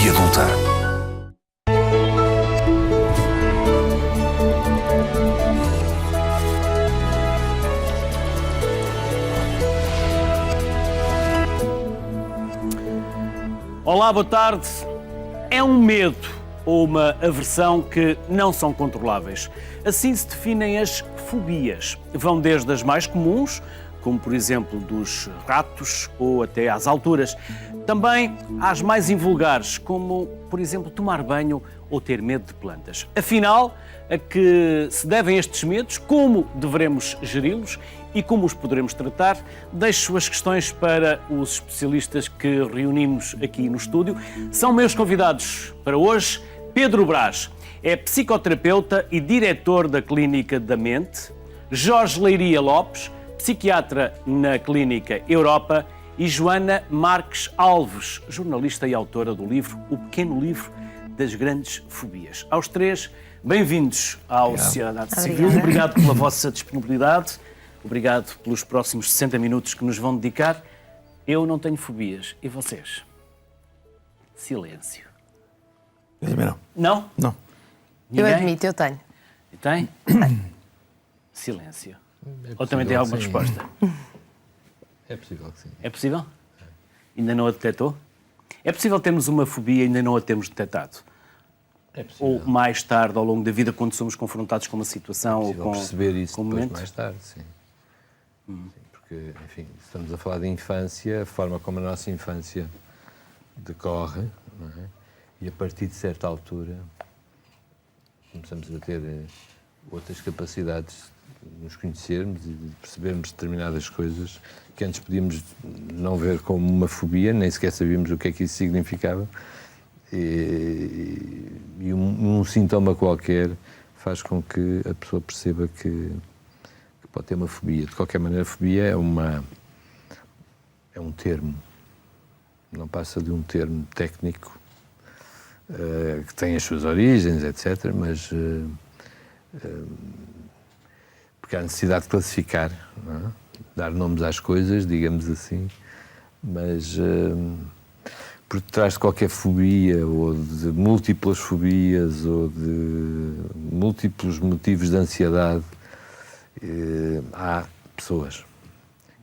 Terapia Adulta. Olá, boa tarde. É um medo ou uma aversão que não são controláveis. Assim se definem as fobias. Vão desde as mais comuns, como por exemplo dos ratos ou até às alturas. Também às mais invulgares, como por exemplo tomar banho ou ter medo de plantas. Afinal, a que se devem estes medos, como devemos geri-los e como os poderemos tratar, deixo as questões para os especialistas que reunimos aqui no estúdio. São meus convidados para hoje Pedro Brás, é psicoterapeuta e diretor da Clínica da Mente, Jorge Leiria Lopes, psiquiatra na Clínica Europa, e Joana Marques Alves, jornalista e autora do livro O Pequeno Livro das Grandes Fobias. Aos três, bem-vindos à Sociedade Civil. Obrigado pela vossa disponibilidade. Obrigado pelos próximos 60 minutos que nos vão dedicar. Eu não tenho fobias. E vocês? Silêncio. Eu também não. Não? Não. Ninguém? Eu admito, eu tenho. E tem? Silêncio. Ou também tem alguma resposta? É possível que sim. É possível? Ainda não a detectou? É possível termos uma fobia e ainda não a termos detectado? É possível. Ou mais tarde, ao longo da vida, quando somos confrontados com uma situação ou com perceber isso com um depois momento? mais tarde, sim. Sim. Porque, enfim, estamos a falar de infância, a forma como a nossa infância decorre, não é? E a partir de certa altura começamos a ter outras capacidades de nos conhecermos e de percebermos determinadas coisas que antes podíamos não ver como uma fobia, nem sequer sabíamos o que é que isso significava. E um sintoma qualquer faz com que a pessoa perceba que pode ter uma fobia. De qualquer maneira, a fobia é um termo, não passa de um termo técnico que tem as suas origens, etc., mas porque há necessidade de classificar, não é? Dar nomes às coisas, digamos assim, mas por detrás de qualquer fobia, ou de múltiplas fobias, ou de múltiplos motivos de ansiedade, há pessoas.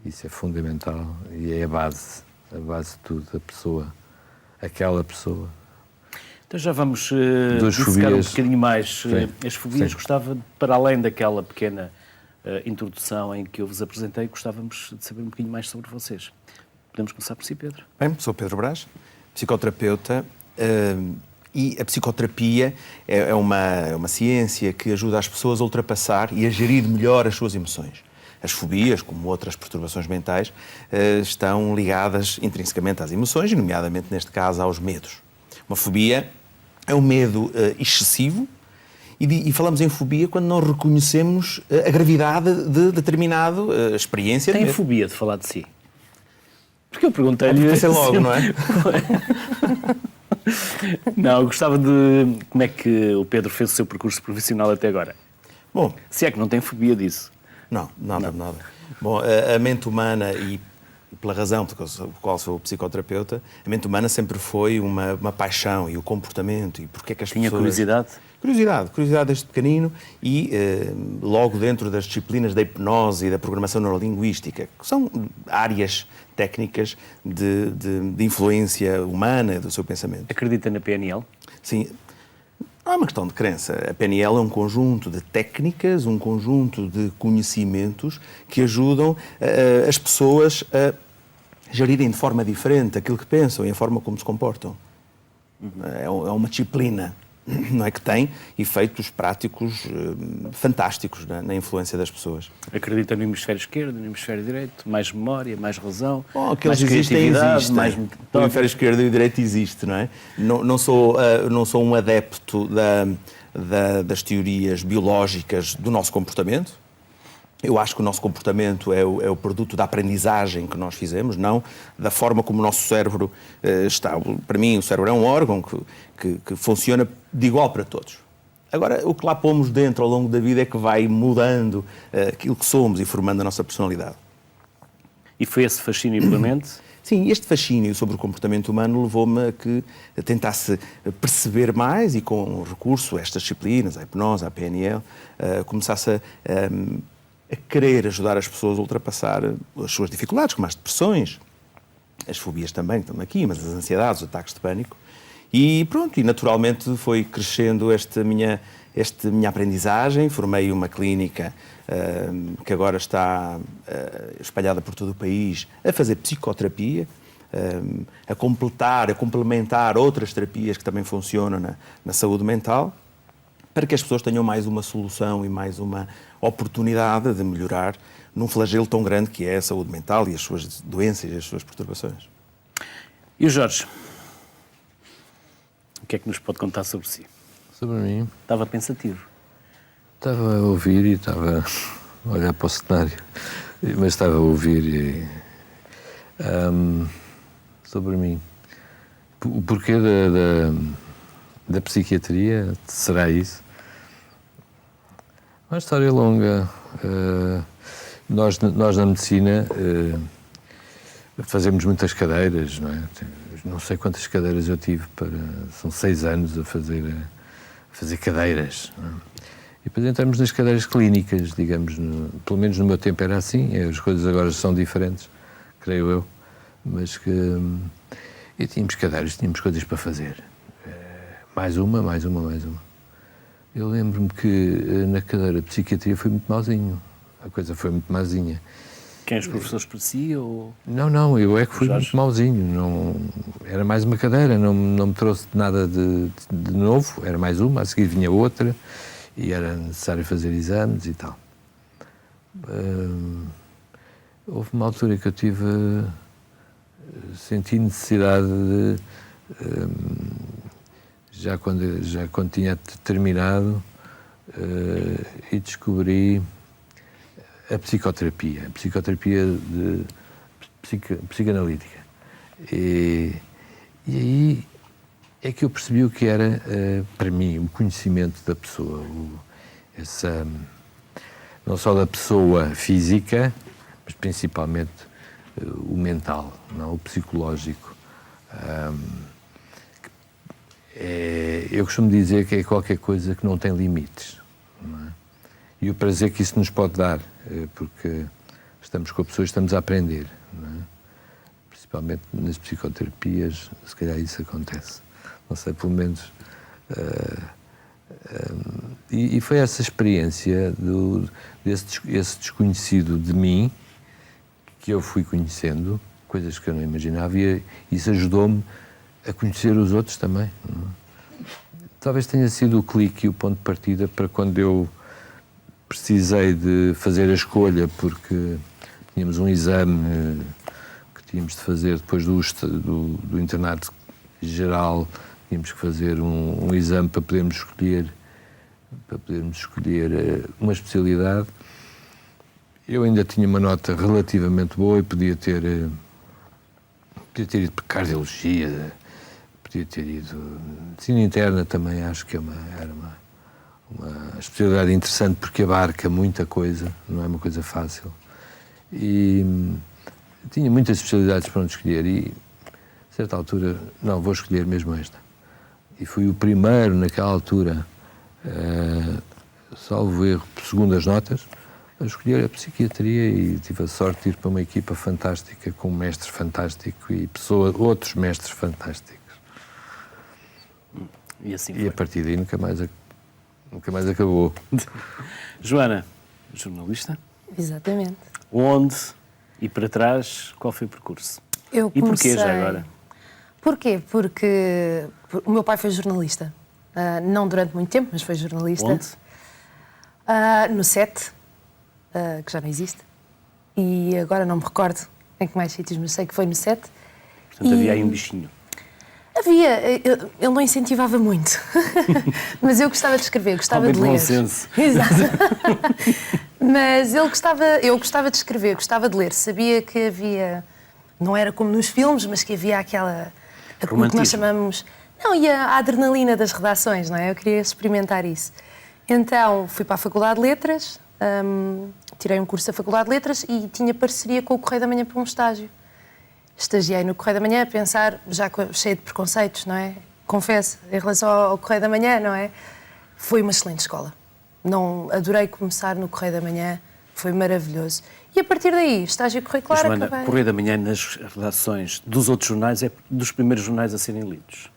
Isso é fundamental e é a base de tudo, a pessoa, aquela pessoa. Então já vamos Duas dissecar fobias. um bocadinho mais Sim. as fobias. Sim. Gostava, para além daquela pequena introdução em que eu vos apresentei, gostávamos de saber um bocadinho mais sobre vocês. Podemos começar por si, Pedro? Bem, sou Pedro Brás, psicoterapeuta, e a psicoterapia é uma ciência que ajuda as pessoas a ultrapassar e a gerir melhor as suas emoções. As fobias, como outras perturbações mentais, estão ligadas intrinsecamente às emoções e, nomeadamente, neste caso, aos medos. Uma fobia é um medo excessivo e falamos em fobia quando não reconhecemos a gravidade de determinada experiência. Tem de medo. fobia de falar de si? Porque eu perguntei-lhe... Pensei logo, não é? Não, eu gostava de... Como é que o Pedro fez o seu percurso profissional até agora? Bom, Se é que não tem fobia disso. não, nada. Bom, a mente humana, e pela razão pela qual sou psicoterapeuta, a mente humana sempre foi uma paixão, e o comportamento, e porque é que as Tinha pessoas... curiosidade? Curiosidade desde pequenino, e logo dentro das disciplinas da hipnose e da programação neurolinguística, que são áreas técnicas de influência humana do seu pensamento. Acredita na PNL? Sim, não é uma questão de crença. A PNL é um conjunto de técnicas, um conjunto de conhecimentos que ajudam as pessoas a gerirem de forma diferente aquilo que pensam e a forma como se comportam. É uma disciplina, não é, que tem efeitos práticos fantásticos na influência das pessoas. Acredita no hemisfério esquerdo, no hemisfério direito? Mais memória, mais razão, Bom, aqueles mais existem. mais... O hemisfério esquerdo e o direito existe, não é? Não sou um adepto das teorias biológicas do nosso comportamento. Eu acho que o nosso comportamento é o produto da aprendizagem que nós fizemos, não da forma como o nosso cérebro está. Para mim, o cérebro é um órgão que funciona de igual para todos. Agora, o que lá pomos dentro ao longo da vida é que vai mudando aquilo que somos e formando a nossa personalidade. E foi esse fascínio pela mente Sim, este fascínio sobre o comportamento humano levou-me a tentar-se perceber mais e com recurso a estas disciplinas, a hipnose, a PNL, começasse a querer ajudar as pessoas a ultrapassar as suas dificuldades, como as depressões, as fobias também, que estão aqui, mas as ansiedades, os ataques de pânico. E pronto, e naturalmente foi crescendo esta minha aprendizagem. Formei uma clínica que agora está espalhada por todo o país a fazer psicoterapia, a complementar outras terapias que também funcionam na saúde mental, para que as pessoas tenham mais uma solução e mais uma oportunidade de melhorar num flagelo tão grande que é a saúde mental e as suas doenças e as suas perturbações. E o Jorge? O que é que nos pode contar sobre si? Sobre mim? Estava pensativo. Estava a ouvir e estava a olhar para o cenário, mas estava a ouvir sobre mim. O porquê da psiquiatria, será isso? Uma história longa. Nós na medicina fazemos muitas cadeiras, não é? Não sei quantas cadeiras eu tive, são 6 anos a fazer cadeiras. Não é? E depois entramos nas cadeiras clínicas, digamos, pelo menos no meu tempo era assim, as coisas agora são diferentes, creio eu, mas que... E tínhamos cadeiras, tínhamos coisas para fazer. Mais uma. Eu lembro-me que na cadeira de psiquiatria foi muito mauzinho, a coisa foi muito mauzinha. Quem os professores por si ou... Não, eu é que fui muito mauzinho. Não, era mais uma cadeira, não me trouxe nada de novo, era mais uma, a seguir vinha outra e era necessário fazer exames e tal. Houve uma altura que eu senti necessidade de, já quando tinha terminado, e descobri a psicoterapia psicanalítica. E aí é que eu percebi o que era, para mim, o conhecimento da pessoa. Não só da pessoa física, mas principalmente o mental, não? O psicológico. Eu costumo dizer que é qualquer coisa que não tem limites. Não é? E o prazer que isso nos pode dar, porque estamos com a pessoa e estamos a aprender. Não é? Principalmente nas psicoterapias, se calhar isso acontece. Não sei, pelo menos... E foi essa experiência desse desconhecido de mim que eu fui conhecendo, coisas que eu não imaginava, e isso ajudou-me a conhecer os outros também. Não é? Talvez tenha sido o clique e o ponto de partida para quando eu precisei de fazer a escolha, porque tínhamos um exame que tínhamos de fazer depois do internato geral, tínhamos que fazer um exame para podermos escolher uma especialidade. Eu ainda tinha uma nota relativamente boa e podia ter ido para cardiologia, podia ter ido medicina interna também, acho que era uma especialidade interessante porque abarca muita coisa, não é uma coisa fácil. E tinha muitas especialidades para onde escolher e, a certa altura, não, vou escolher mesmo esta. E fui o primeiro, naquela altura, salvo erro, segundo as notas, a escolher a psiquiatria e tive a sorte de ir para uma equipa fantástica, com um mestre fantástico e outros mestres fantásticos. E assim e foi. A partir daí nunca mais acabou. Joana, jornalista? Exatamente. Onde e para trás, qual foi o percurso? Eu E comecei... porquê já agora? Porquê? Porque o meu pai foi jornalista. Não durante muito tempo, mas foi jornalista. Onde? No SET, que já não existe. E agora não me recordo em que mais sítios, mas sei que foi no SET. Portanto, havia aí um bichinho. Havia. Ele não incentivava muito. Mas eu gostava de escrever, gostava de ler. Bom senso. Exato. Mas eu gostava de escrever, gostava de ler. Sabia que havia... Não era como nos filmes, mas que havia aquela... O que nós chamamos... Não, e a adrenalina das redações, não é? Eu queria experimentar isso. Então, fui para a Faculdade de Letras, tirei um curso da Faculdade de Letras e tinha parceria com o Correio da Manhã para um estágio. estagiei no Correio da Manhã a pensar, já cheio de preconceitos, não é? Confesso, em relação ao Correio da Manhã, não é? Foi uma excelente escola. Não, adorei começar no Correio da Manhã, foi maravilhoso. E a partir daí, estágio curricular, Joana, acabei. Correio da Manhã nas redações dos outros jornais é dos primeiros jornais a serem lidos.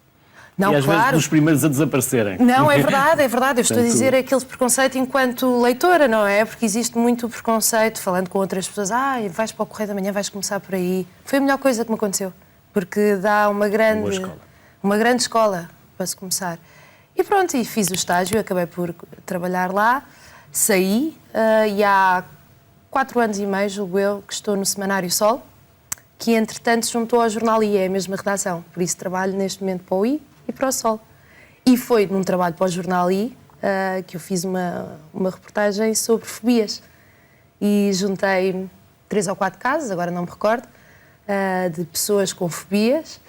Não, e às vezes dos primeiros a desaparecerem. Não, é verdade, é verdade. Eu estou a Portanto, dizer aquele preconceito enquanto leitora, não é? Porque existe muito preconceito, falando com outras pessoas, vais para o Correio da Manhã, vais começar por aí. Foi a melhor coisa que me aconteceu, porque dá uma grande escola para se começar. E pronto, e fiz o estágio, acabei por trabalhar lá, saí, e há 4 anos e meio, julgo eu, que estou no Semanário Sol, que entretanto se juntou ao Jornal I, é a mesma redação, por isso trabalho neste momento para o I e para o Sol. E foi num trabalho para o Jornal I que eu fiz uma reportagem sobre fobias. E juntei 3 ou 4 casos, agora não me recordo, de pessoas com fobias.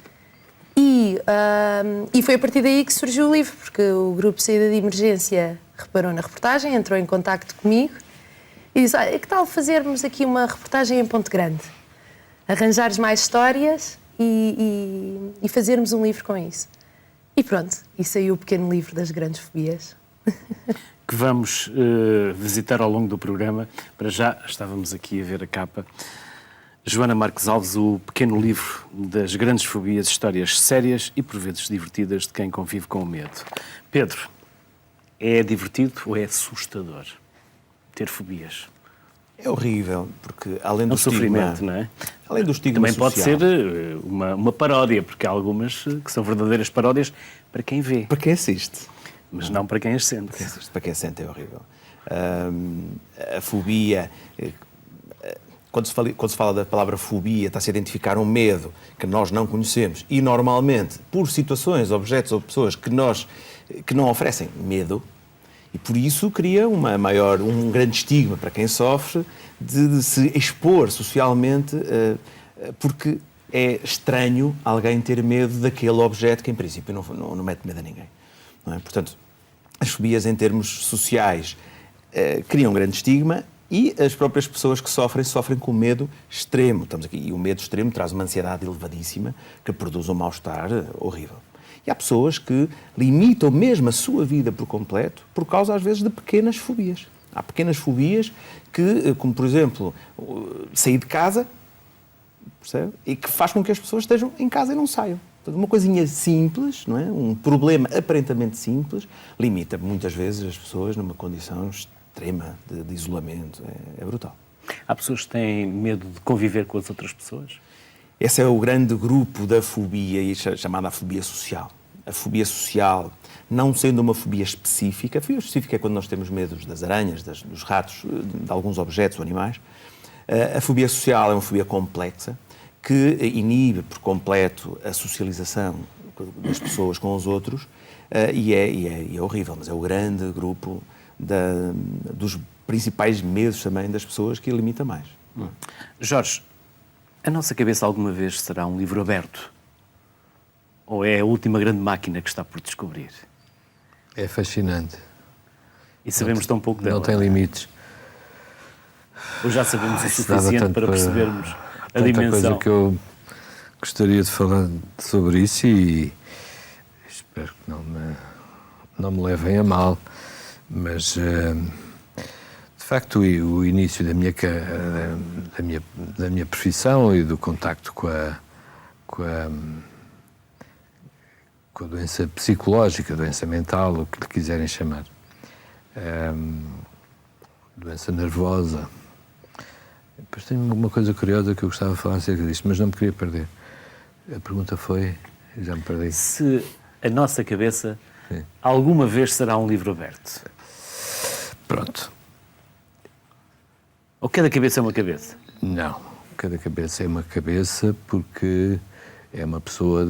E foi a partir daí que surgiu o livro, porque o Grupo Saída de Emergência reparou na reportagem, entrou em contacto comigo e disse, que tal fazermos aqui uma reportagem em Ponte Grande? Arranjares mais histórias e fazermos um livro com isso. E pronto, e saiu o pequeno livro das grandes fobias. Que vamos visitar ao longo do programa. Para já, estávamos aqui a ver a capa. Joana Marques Alves, o pequeno livro das grandes fobias, histórias sérias e por vezes divertidas de quem convive com o medo. Pedro, é divertido ou é assustador ter fobias? É horrível, porque além do sofrimento, não é? Além do estigma também pode social, ser uma paródia, porque há algumas que são verdadeiras paródias para quem vê. para quem assiste. Mas não para quem as sente. Para quem sente é horrível. A fobia, quando se fala da palavra fobia, está-se a identificar um medo que nós não conhecemos e normalmente por situações, objetos ou pessoas que não oferecem medo, e por isso cria um grande estigma para quem sofre de se expor socialmente, porque é estranho alguém ter medo daquele objeto que em princípio não mete medo a ninguém. Não é? Portanto, as fobias em termos sociais criam um grande estigma e as próprias pessoas que sofrem com medo extremo. Estamos aqui, e o medo extremo traz uma ansiedade elevadíssima que produz um mal-estar horrível. E há pessoas que limitam mesmo a sua vida por completo por causa, às vezes, de pequenas fobias. Há pequenas fobias que, como por exemplo, sair de casa, percebe? E que faz com que as pessoas estejam em casa e não saiam. Uma coisinha simples, não é? Um problema aparentemente simples, limita muitas vezes as pessoas numa condição extrema de isolamento. É brutal. Há pessoas que têm medo de conviver com as outras pessoas? Esse é o grande grupo da fobia, chamada a fobia social. A fobia social, não sendo uma fobia específica, a fobia específica é quando nós temos medo das aranhas, dos ratos, de alguns objetos ou animais. A fobia social é uma fobia complexa, que inibe por completo a socialização das pessoas com os outros e é horrível, mas é o grande grupo dos principais medos também das pessoas que limita mais. Jorge, a nossa cabeça alguma vez será um livro aberto? Ou é a última grande máquina que está por descobrir? É fascinante. E sabemos tão pouco dela. Não tem limites. Ou já sabemos o suficiente para percebermos a dimensão. Coisa que eu gostaria de falar sobre isso e espero que não me levem a mal, mas de facto o início da minha profissão e do contacto com a doença psicológica, doença mental, o que lhe quiserem chamar, doença nervosa. Depois tenho uma coisa curiosa que eu gostava de falar acerca disto, mas não me queria perder. A pergunta foi... Já me perdi. Se a nossa cabeça alguma vez será um livro aberto? Pronto. Ou cada cabeça é uma cabeça? Não. Cada cabeça é uma cabeça porque é uma pessoa.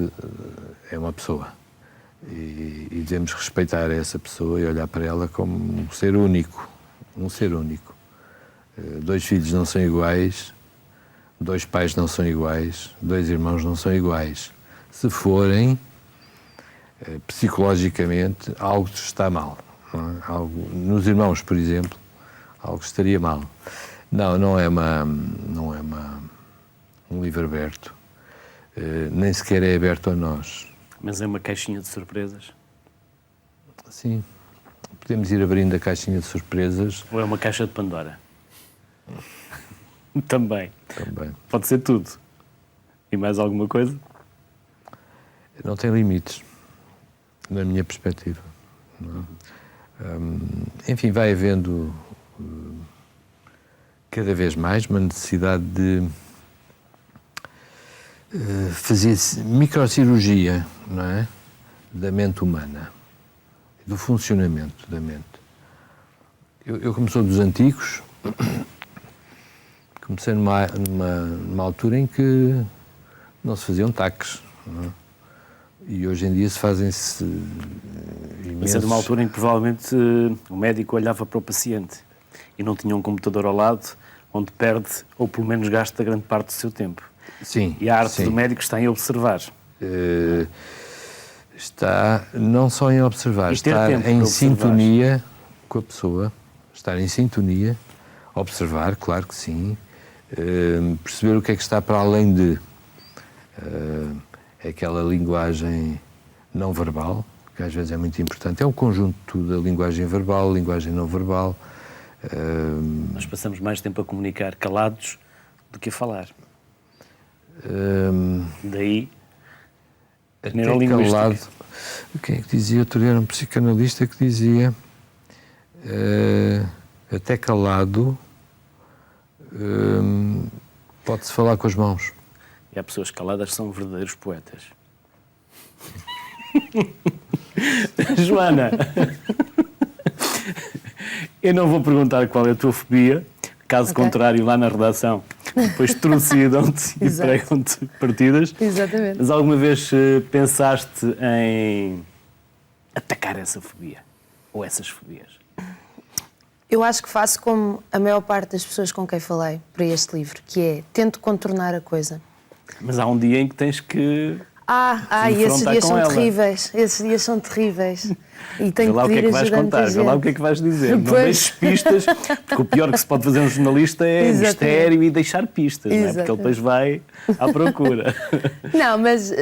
E devemos respeitar essa pessoa e olhar para ela como um ser único. Um ser único. 2 filhos não são iguais, 2 pais não são iguais, 2 irmãos não são iguais. Se forem, psicologicamente, algo está mal. Não é? Nos irmãos, por exemplo, algo estaria mal. Não é um livro aberto. nem sequer é aberto a nós. Mas é uma caixinha de surpresas? Sim, podemos ir abrindo a caixinha de surpresas. Ou é uma caixa de Pandora? Também. Também. Pode ser tudo. E mais alguma coisa? Não tem limites, na minha perspectiva. Não é? Enfim, vai havendo cada vez mais uma necessidade de fazer microcirurgia, não é? Da mente humana, do funcionamento da mente. Eu como sou dos antigos, comecei numa altura em que não se faziam taques, não é? E hoje em dia se fazem-se imensos... Mas é de uma altura em que provavelmente o médico olhava para o paciente e não tinha um computador ao lado onde perde, ou pelo menos gasta grande parte do seu tempo. Sim. E a arte sim. do médico está em observar. Está não só em observar, estar em sintonia com a pessoa, estar em sintonia, observar, claro que sim, perceber o que é que está para além de aquela linguagem não verbal, que às vezes é muito importante. É um conjunto de tudo, a linguagem verbal, a linguagem não verbal. Nós passamos mais tempo a comunicar calados do que a falar. Daí a neurolinguística. Calado. Quem é que dizia? Outro dia era um psicanalista que dizia até calado pode-se falar com as mãos. E há pessoas caladas que são verdadeiros poetas. Joana, eu não vou perguntar qual é a tua fobia, caso contrário, lá na redação, depois trucidam-te e pregam-te partidas. Exatamente. Mas alguma vez pensaste em atacar essa fobia? Ou essas fobias? Eu acho que faço como a maior parte das pessoas com quem falei para este livro, que é, tento contornar a coisa. Mas há um dia em que tens que... E esses dias são terríveis. Esses dias são terríveis. E tenho Vê lá o que é que vais contar, vê lá o que é que vais dizer. Não deixes pistas, porque o pior que se pode fazer um jornalista é mistério e deixar pistas, não é? Porque ele depois vai à procura. Não, mas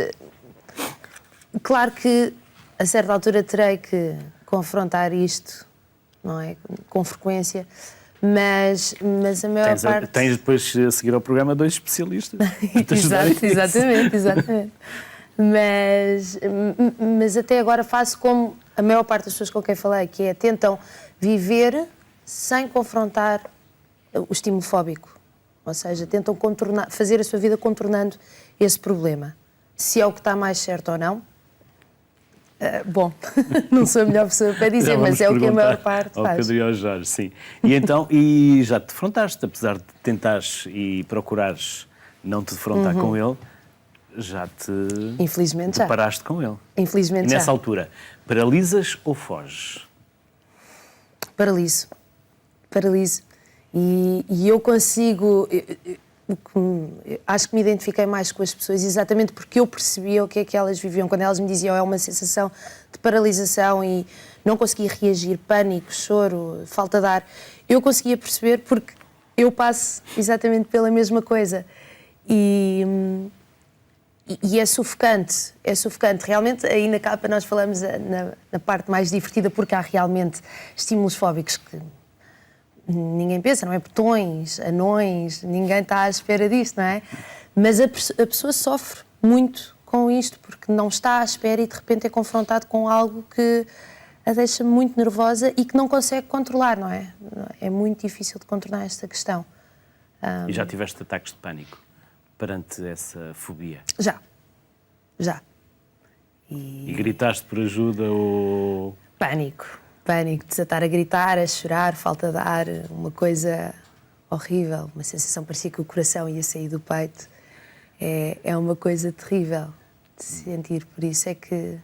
claro que a certa altura terei que confrontar isto, não é? Com frequência, mas a maior parte... Tens depois a seguir ao programa 2 especialistas. Exatamente. Mas até agora faço como a maior parte das pessoas com quem falei, que é tentam viver sem confrontar o estímulo fóbico. Ou seja, tentam fazer a sua vida contornando esse problema. Se é o que está mais certo ou não, bom, não sou a melhor pessoa para dizer, mas é o que a maior parte faz. Ao Pedro e ao Jorge, sim. E então, e já te defrontaste, apesar de tentares e procurares não te defrontar com ele, já te Infelizmente deparaste com ele. Infelizmente e nessa já. altura, paralisas ou foges? Paraliso. E eu consigo... acho que me identifiquei mais com as pessoas exatamente porque eu percebia o que é que elas viviam. Quando elas me diziam é uma sensação de paralisação e não conseguia reagir, pânico, choro, falta de ar, eu conseguia perceber porque eu passo exatamente pela mesma coisa. E é sufocante. Realmente, aí na capa nós falamos na parte mais divertida porque há realmente estímulos fóbicos que ninguém pensa, não é? Botões, anões, ninguém está à espera disto, não é? Mas a pessoa sofre muito com isto porque não está à espera e de repente é confrontado com algo que a deixa muito nervosa e que não consegue controlar, não é? É muito difícil de contornar esta questão. E já tiveste ataques de pânico perante essa fobia? Já. E gritaste por ajuda ou... Pânico, desatar a gritar, a chorar, falta de ar, uma coisa horrível, uma sensação, parecia que o coração ia sair do peito. É uma coisa terrível de sentir, por isso é que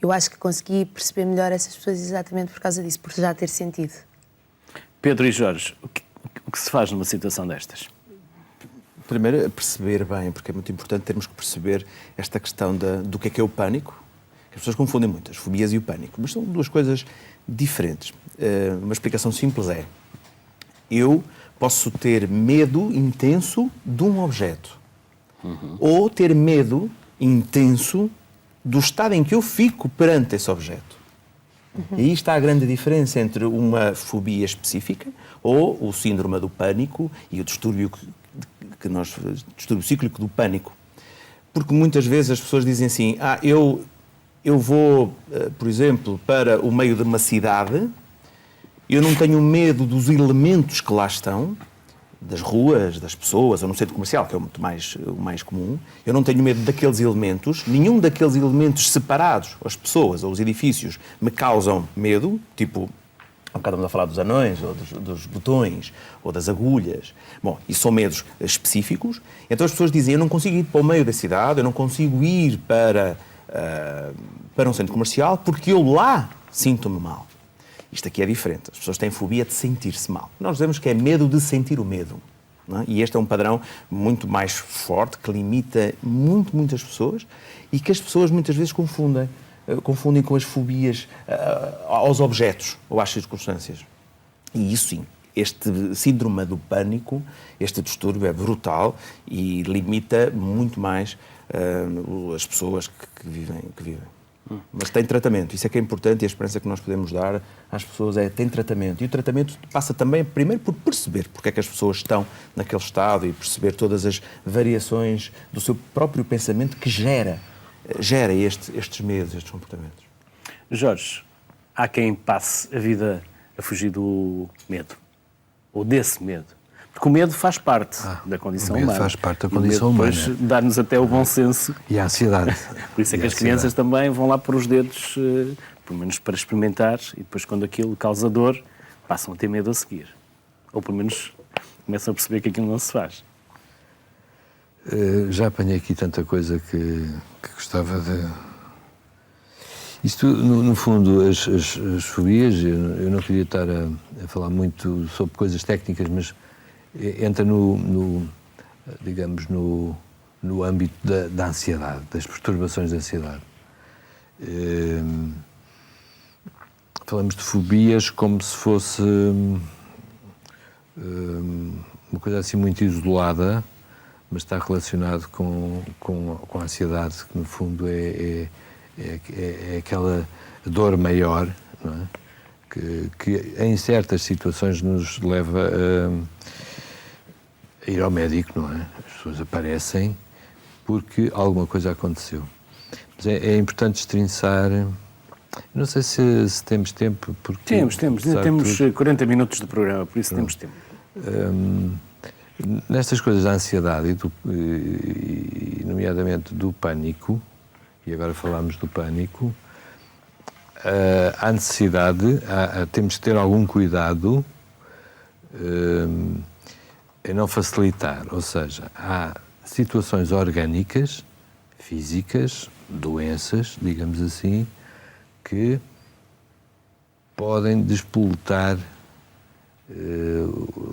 eu acho que consegui perceber melhor essas pessoas exatamente por causa disso, por já ter sentido. Pedro e Jorge, o que se faz numa situação destas? Primeiro, perceber bem, porque é muito importante termos que perceber esta questão do que é o pânico, que as pessoas confundem muito, as fobias e o pânico, mas são duas coisas diferentes. Uma explicação simples é, eu posso ter medo intenso de um objeto, ou ter medo intenso do estado em que eu fico perante esse objeto. E aí está a grande diferença entre uma fobia específica ou o síndrome do pânico e o distúrbio distúrbio cíclico do pânico. Porque muitas vezes as pessoas dizem assim, eu vou, por exemplo, para o meio de uma cidade, eu não tenho medo dos elementos que lá estão, das ruas, das pessoas, ou no centro comercial, que é o mais comum. Eu não tenho medo daqueles elementos, nenhum daqueles elementos separados, as pessoas ou os edifícios, me causam medo, tipo, há bocado estamos a falar dos anões, ou dos botões, ou das agulhas. Bom, isso são medos específicos. Então as pessoas dizem, eu não consigo ir para o meio da cidade, eu não consigo ir para um centro comercial, porque eu lá sinto-me mal. Isto aqui é diferente. As pessoas têm fobia de sentir-se mal. Nós dizemos que é medo de sentir o medo. Não é? E este é um padrão muito mais forte, que limita muitas pessoas e que as pessoas muitas vezes confundem com as fobias aos objetos ou às circunstâncias. E isso sim, este síndrome do pânico, este distúrbio é brutal e limita muito mais as pessoas que vivem. Mas tem tratamento, isso é que é importante, e a esperança que nós podemos dar às pessoas tem tratamento. E o tratamento passa também, primeiro, por perceber porque é que as pessoas estão naquele estado e perceber todas as variações do seu próprio pensamento que gera estes medos, estes comportamentos. Jorge, há quem passe a vida a fugir do medo, ou desse medo. Porque o medo faz parte da condição humana. Faz parte da condição humana. Depois dá-nos até o bom senso. E a ansiedade. Por isso é que as crianças também vão lá pôr os dedos, pelo menos para experimentar, e depois quando aquilo causa dor, passam a ter medo a seguir. Ou pelo menos começam a perceber que aquilo não se faz. Já apanhei aqui tanta coisa que gostava de... Isto, no fundo, as fobias, eu não queria estar a falar muito sobre coisas técnicas, mas entra digamos, no âmbito da ansiedade, das perturbações da ansiedade. Falamos de fobias como se fosse uma coisa assim muito isolada, mas está relacionado com a ansiedade, que no fundo é aquela dor maior, não é? Que em certas situações nos leva a ir ao médico, não é? As pessoas aparecem porque alguma coisa aconteceu. Mas é importante destrinçar. Não sei se temos tempo. Porque temos 40 minutos de programa, por isso temos tempo. Nestas coisas da ansiedade, e nomeadamente do pânico, e agora falamos do pânico, há necessidade, temos que ter algum cuidado em não facilitar. Ou seja, há situações orgânicas, físicas, doenças, digamos assim, que podem despoletar,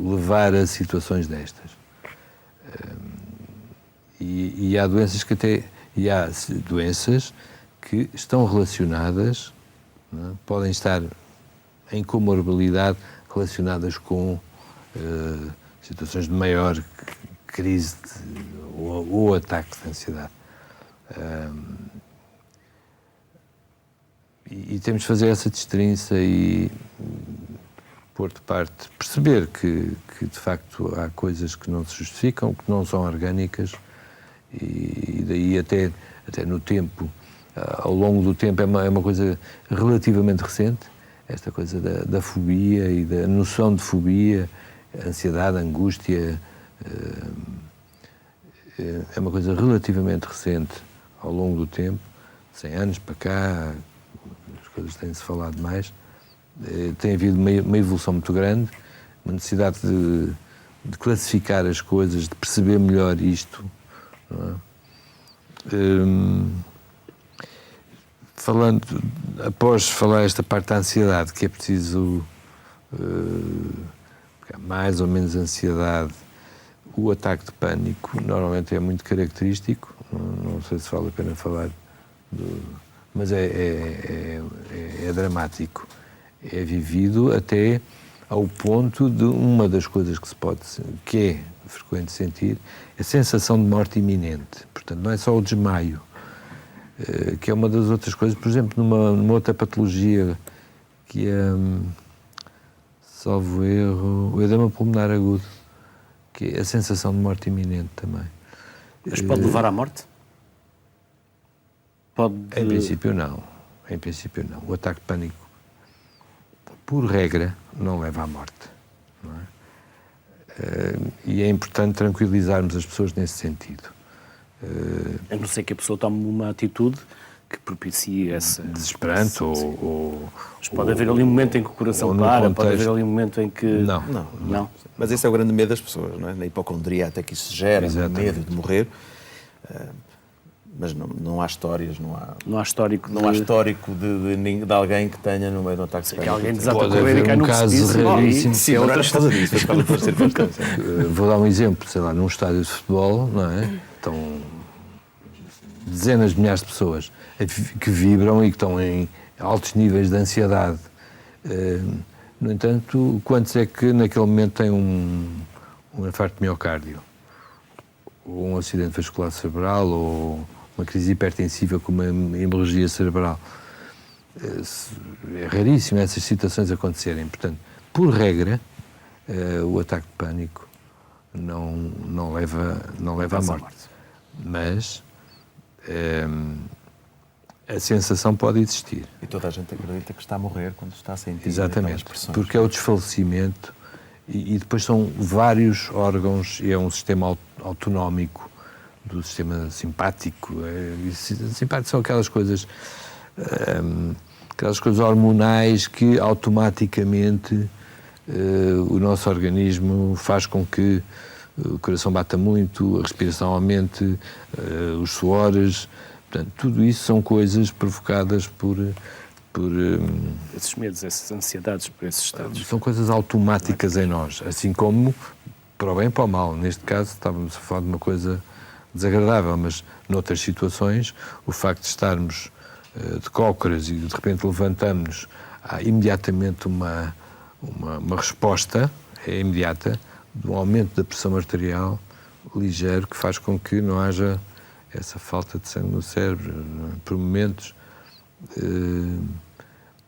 levar a situações destas. E há doenças que estão relacionadas, não é? Podem estar em comorbilidade relacionadas com situações de maior crise ou ataque de ansiedade. E temos de fazer essa destrinça e pôr de parte, perceber que de facto há coisas que não se justificam, que não são orgânicas, e daí até no tempo, ao longo do tempo, é uma coisa relativamente recente, esta coisa da fobia e da noção de fobia, ansiedade, angústia, é uma coisa relativamente recente ao longo do tempo, 100 anos para cá, as coisas têm-se falado mais. Tem havido uma evolução muito grande, uma necessidade de classificar as coisas, de perceber melhor isto. Não é? Após falar esta parte da ansiedade, que é preciso mais ou menos ansiedade, o ataque de pânico normalmente é muito característico, não sei se vale a pena falar, mas é dramático. É vivido até ao ponto de uma das coisas que é frequente sentir, a sensação de morte iminente. Portanto, não é só o desmaio, que é uma das outras coisas, por exemplo, numa outra patologia que é, salvo erro, o edema pulmonar agudo, que é a sensação de morte iminente também. Mas pode levar à morte? Pode... Em princípio não. O ataque de pânico, por regra, não leva à morte. Não é? E é importante tranquilizarmos as pessoas nesse sentido. A não ser que a pessoa tome uma atitude que propicie essa... Desesperante ou... Mas pode haver ali um momento em que o coração para, pode haver ali um momento em que... Não. Mas esse é o grande medo das pessoas, não é? Na hipocondria até que isso se gera, no medo de morrer. Mas não há histórias, não há histórico de alguém que tenha no meio do ataque de pânico. Que alguém desata Pode a correr e haver cai um no caso precipício. raríssimo. Sim, não era por causa disso, mas pode parecer bastante. Vou dar um exemplo, sei lá, num estádio de futebol, não é? Estão dezenas de milhares de pessoas que vibram e que estão em altos níveis de ansiedade. No entanto, quantos é que naquele momento têm um infarto de miocárdio? Ou um acidente vascular cerebral, ou uma crise hipertensiva com uma hemorragia cerebral? É raríssimo essas situações acontecerem. Portanto, por regra, o ataque de pânico não leva à morte. Mas a sensação pode existir. E toda a gente acredita que está a morrer quando está a sentir. Exatamente, porque é o desfalecimento e depois são vários órgãos e é um sistema autonómico do sistema simpático. Simpático são aquelas coisas hormonais que automaticamente o nosso organismo faz com que o coração bata muito, a respiração aumente, os suores. Portanto, tudo isso são coisas provocadas por esses medos, essas ansiedades, por esses estados. São coisas automáticas em nós, assim como para o bem e para o mal. Neste caso, estávamos a falar de uma coisa desagradável, mas noutras situações, o facto de estarmos de cócoras e de repente levantamos-nos, há imediatamente uma resposta, é imediata, de um aumento da pressão arterial ligeiro que faz com que não haja essa falta de sangue no cérebro, por momentos.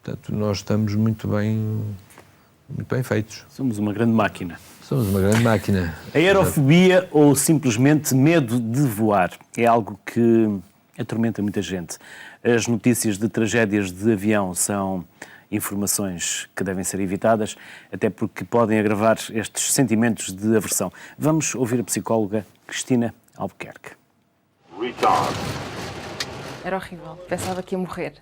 Portanto, nós estamos muito bem feitos. Somos uma grande máquina. A aerofobia ou simplesmente medo de voar é algo que atormenta muita gente. As notícias de tragédias de avião são informações que devem ser evitadas, até porque podem agravar estes sentimentos de aversão. Vamos ouvir a psicóloga Cristina Albuquerque. Era horrível, pensava que ia morrer.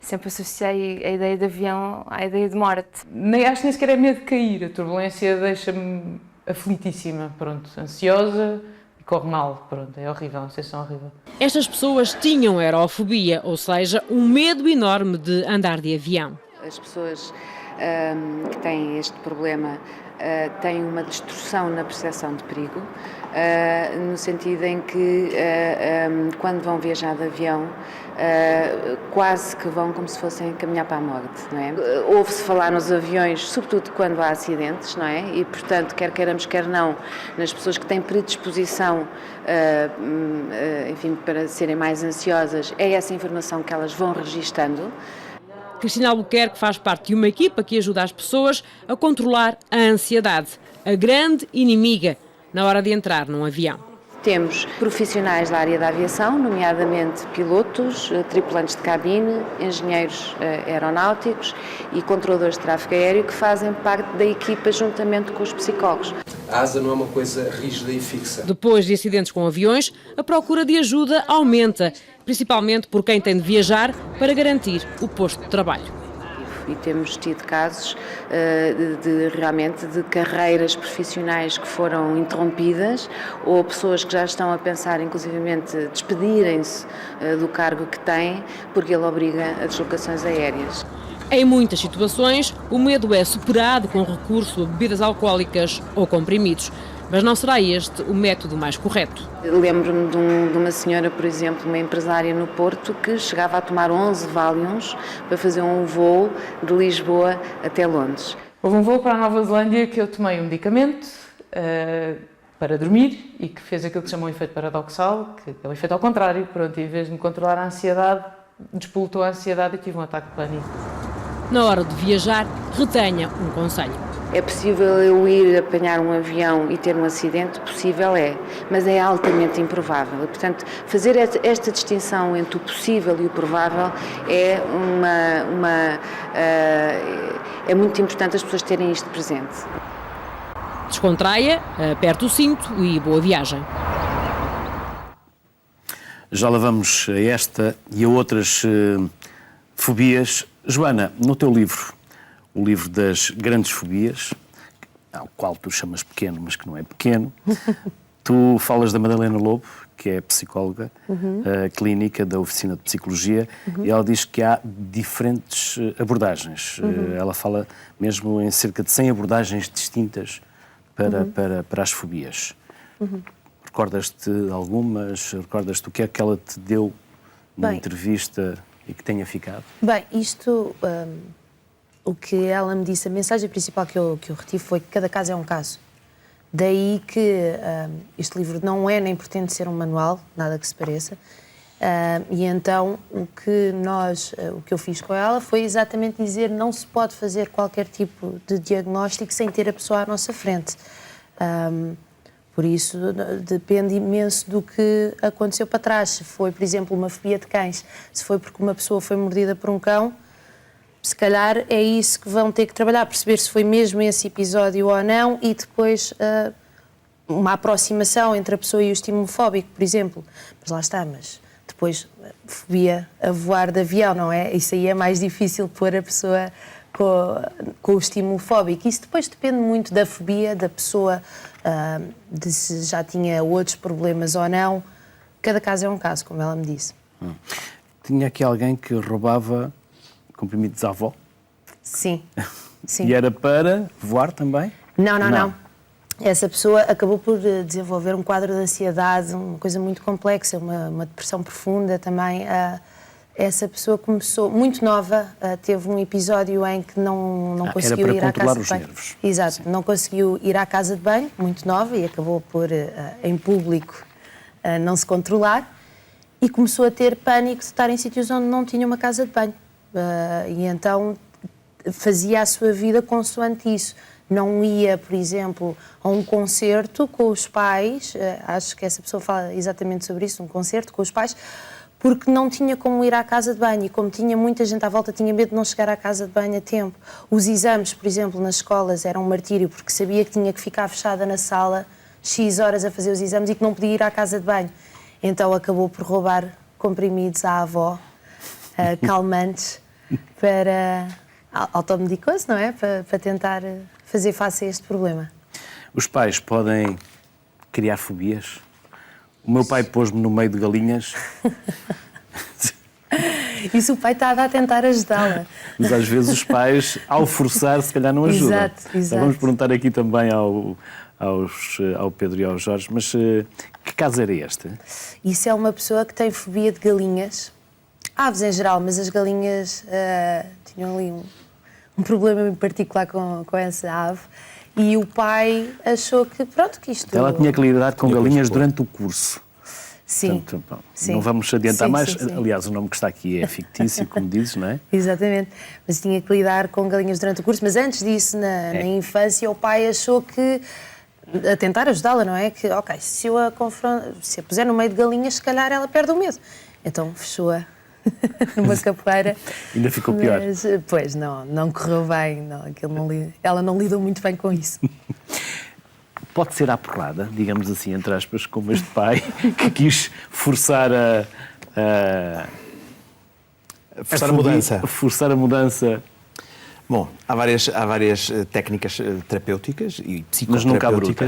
Sempre associei a ideia de avião à ideia de morte. Acho que nem sequer é medo de cair, a turbulência deixa-me aflitíssima, pronto, ansiosa e corre mal, pronto, é horrível, uma sensação horrível. Estas pessoas tinham aerofobia, ou seja, um medo enorme de andar de avião. As pessoas que têm este problema têm uma distorção na percepção de perigo, no sentido em que quando vão viajar de avião quase que vão como se fossem caminhar para a morte, não é? Ouve-se falar nos aviões, sobretudo quando há acidentes, não é? E, portanto, quer queiramos, quer não, nas pessoas que têm predisposição, enfim, para serem mais ansiosas, é essa informação que elas vão registando. Cristina Albuquerque faz parte de uma equipa que ajuda as pessoas a controlar a ansiedade, a grande inimiga na hora de entrar num avião. Temos profissionais da área da aviação, nomeadamente pilotos, tripulantes de cabine, engenheiros aeronáuticos e controladores de tráfego aéreo que fazem parte da equipa juntamente com os psicólogos. A asa não é uma coisa rígida e fixa. Depois de acidentes com aviões, a procura de ajuda aumenta, principalmente por quem tem de viajar para garantir o posto de trabalho. E temos tido casos realmente de carreiras profissionais que foram interrompidas ou pessoas que já estão a pensar, inclusivamente, despedirem-se do cargo que têm porque ele obriga a deslocações aéreas. Em muitas situações, o medo é superado com recurso a bebidas alcoólicas ou comprimidos. Mas não será este o método mais correto. Lembro-me de uma senhora, por exemplo, uma empresária no Porto, que chegava a tomar 11 Valiums para fazer um voo de Lisboa até Londres. Houve um voo para a Nova Zelândia que eu tomei um medicamento para dormir e que fez aquilo que se chama um efeito paradoxal, que é o efeito ao contrário. Pronto, em vez de me controlar a ansiedade, despoletou a ansiedade e tive um ataque de pânico. Na hora de viajar, retenha um conselho. É possível eu ir apanhar um avião e ter um acidente? Possível é, mas é altamente improvável. E, portanto, fazer esta distinção entre o possível e o provável é é muito importante as pessoas terem isto presente. Descontraia, aperte o cinto e boa viagem. Já lá vamos a esta e a outras fobias. Joana, no teu livro, o livro das grandes fobias, ao qual tu chamas pequeno, mas que não é pequeno, tu falas da Madalena Lobo, que é psicóloga clínica da Oficina de Psicologia, e ela diz que há diferentes abordagens. Ela fala mesmo em cerca de 100 abordagens distintas para as fobias. Recordas-te de algumas? Recordas-te o que é que ela te deu numa entrevista e que tenha ficado? Bem, isto, o que ela me disse, a mensagem principal que eu retive foi que cada caso é um caso. Daí que este livro não é nem pretende ser um manual, nada que se pareça, e então o que eu fiz com ela foi exatamente dizer não se pode fazer qualquer tipo de diagnóstico sem ter a pessoa à nossa frente. Por isso, depende imenso do que aconteceu para trás. Se foi, por exemplo, uma fobia de cães, se foi porque uma pessoa foi mordida por um cão, se calhar é isso que vão ter que trabalhar, perceber se foi mesmo esse episódio ou não, e depois uma aproximação entre a pessoa e o estímulo fóbico, por exemplo. Mas lá está, mas depois fobia a voar de avião, não é? Isso aí é mais difícil pôr a pessoa com o estímulo fóbico. Isso depois depende muito da fobia, da pessoa, de se já tinha outros problemas ou não. Cada caso é um caso, como ela me disse. Tinha aqui alguém que roubava comprimidos à avó? Sim. Sim. E era para voar também? Não. Essa pessoa acabou por desenvolver um quadro de ansiedade, uma coisa muito complexa, uma depressão profunda também. Essa pessoa começou muito nova, teve um episódio em que não conseguiu ir à casa de banho. Nervos. Exato, Sim. não conseguiu ir à casa de banho, muito nova, e acabou por, em público, não se controlar, e começou a ter pânico de estar em sítios onde não tinha uma casa de banho. E então fazia a sua vida consoante isso. Não ia, por exemplo, a um concerto com os pais, acho que essa pessoa fala exatamente sobre isso, um concerto com os pais, porque não tinha como ir à casa de banho, e como tinha muita gente à volta, tinha medo de não chegar à casa de banho a tempo. Os exames, por exemplo, nas escolas eram um martírio, porque sabia que tinha que ficar fechada na sala X horas a fazer os exames e que não podia ir à casa de banho. Então acabou por roubar comprimidos à avó, calmantes, para automedicou-se, não é? Para tentar fazer face a este problema. Os pais podem criar fobias? O meu pai pôs-me no meio de galinhas. Isso o pai está a tentar ajudá-la. Mas às vezes os pais, ao forçar, se calhar não ajudam. Exato. Então vamos perguntar aqui também ao Pedro e ao Jorge, mas que caso era este? Isso é uma pessoa que tem fobia de galinhas, aves em geral, mas as galinhas tinham ali um problema em particular com essa ave, e o pai achou que, pronto, que isto... Ela tinha que lidar com galinhas durante o curso. Sim. Portanto, bom, Sim. Não vamos adiantar mais. Sim. Aliás, o nome que está aqui é fictício, como dizes, não é? Exatamente. Mas tinha que lidar com galinhas durante o curso. Mas antes disso, na infância, o pai achou que... a tentar ajudá-la, não é? Que, ok, se eu a puser no meio de galinhas, se calhar ela perde o medo. Então fechou-a numa capoeira. Ainda ficou pior. Mas, pois, não correu bem. Ela não lidou muito bem com isso. Pode ser à porrada, digamos assim, entre aspas, como este pai, que quis forçar a mudança. Forçar a mudança. Bom, há várias técnicas terapêuticas e psicoterapêuticas. Mas nunca a bruta.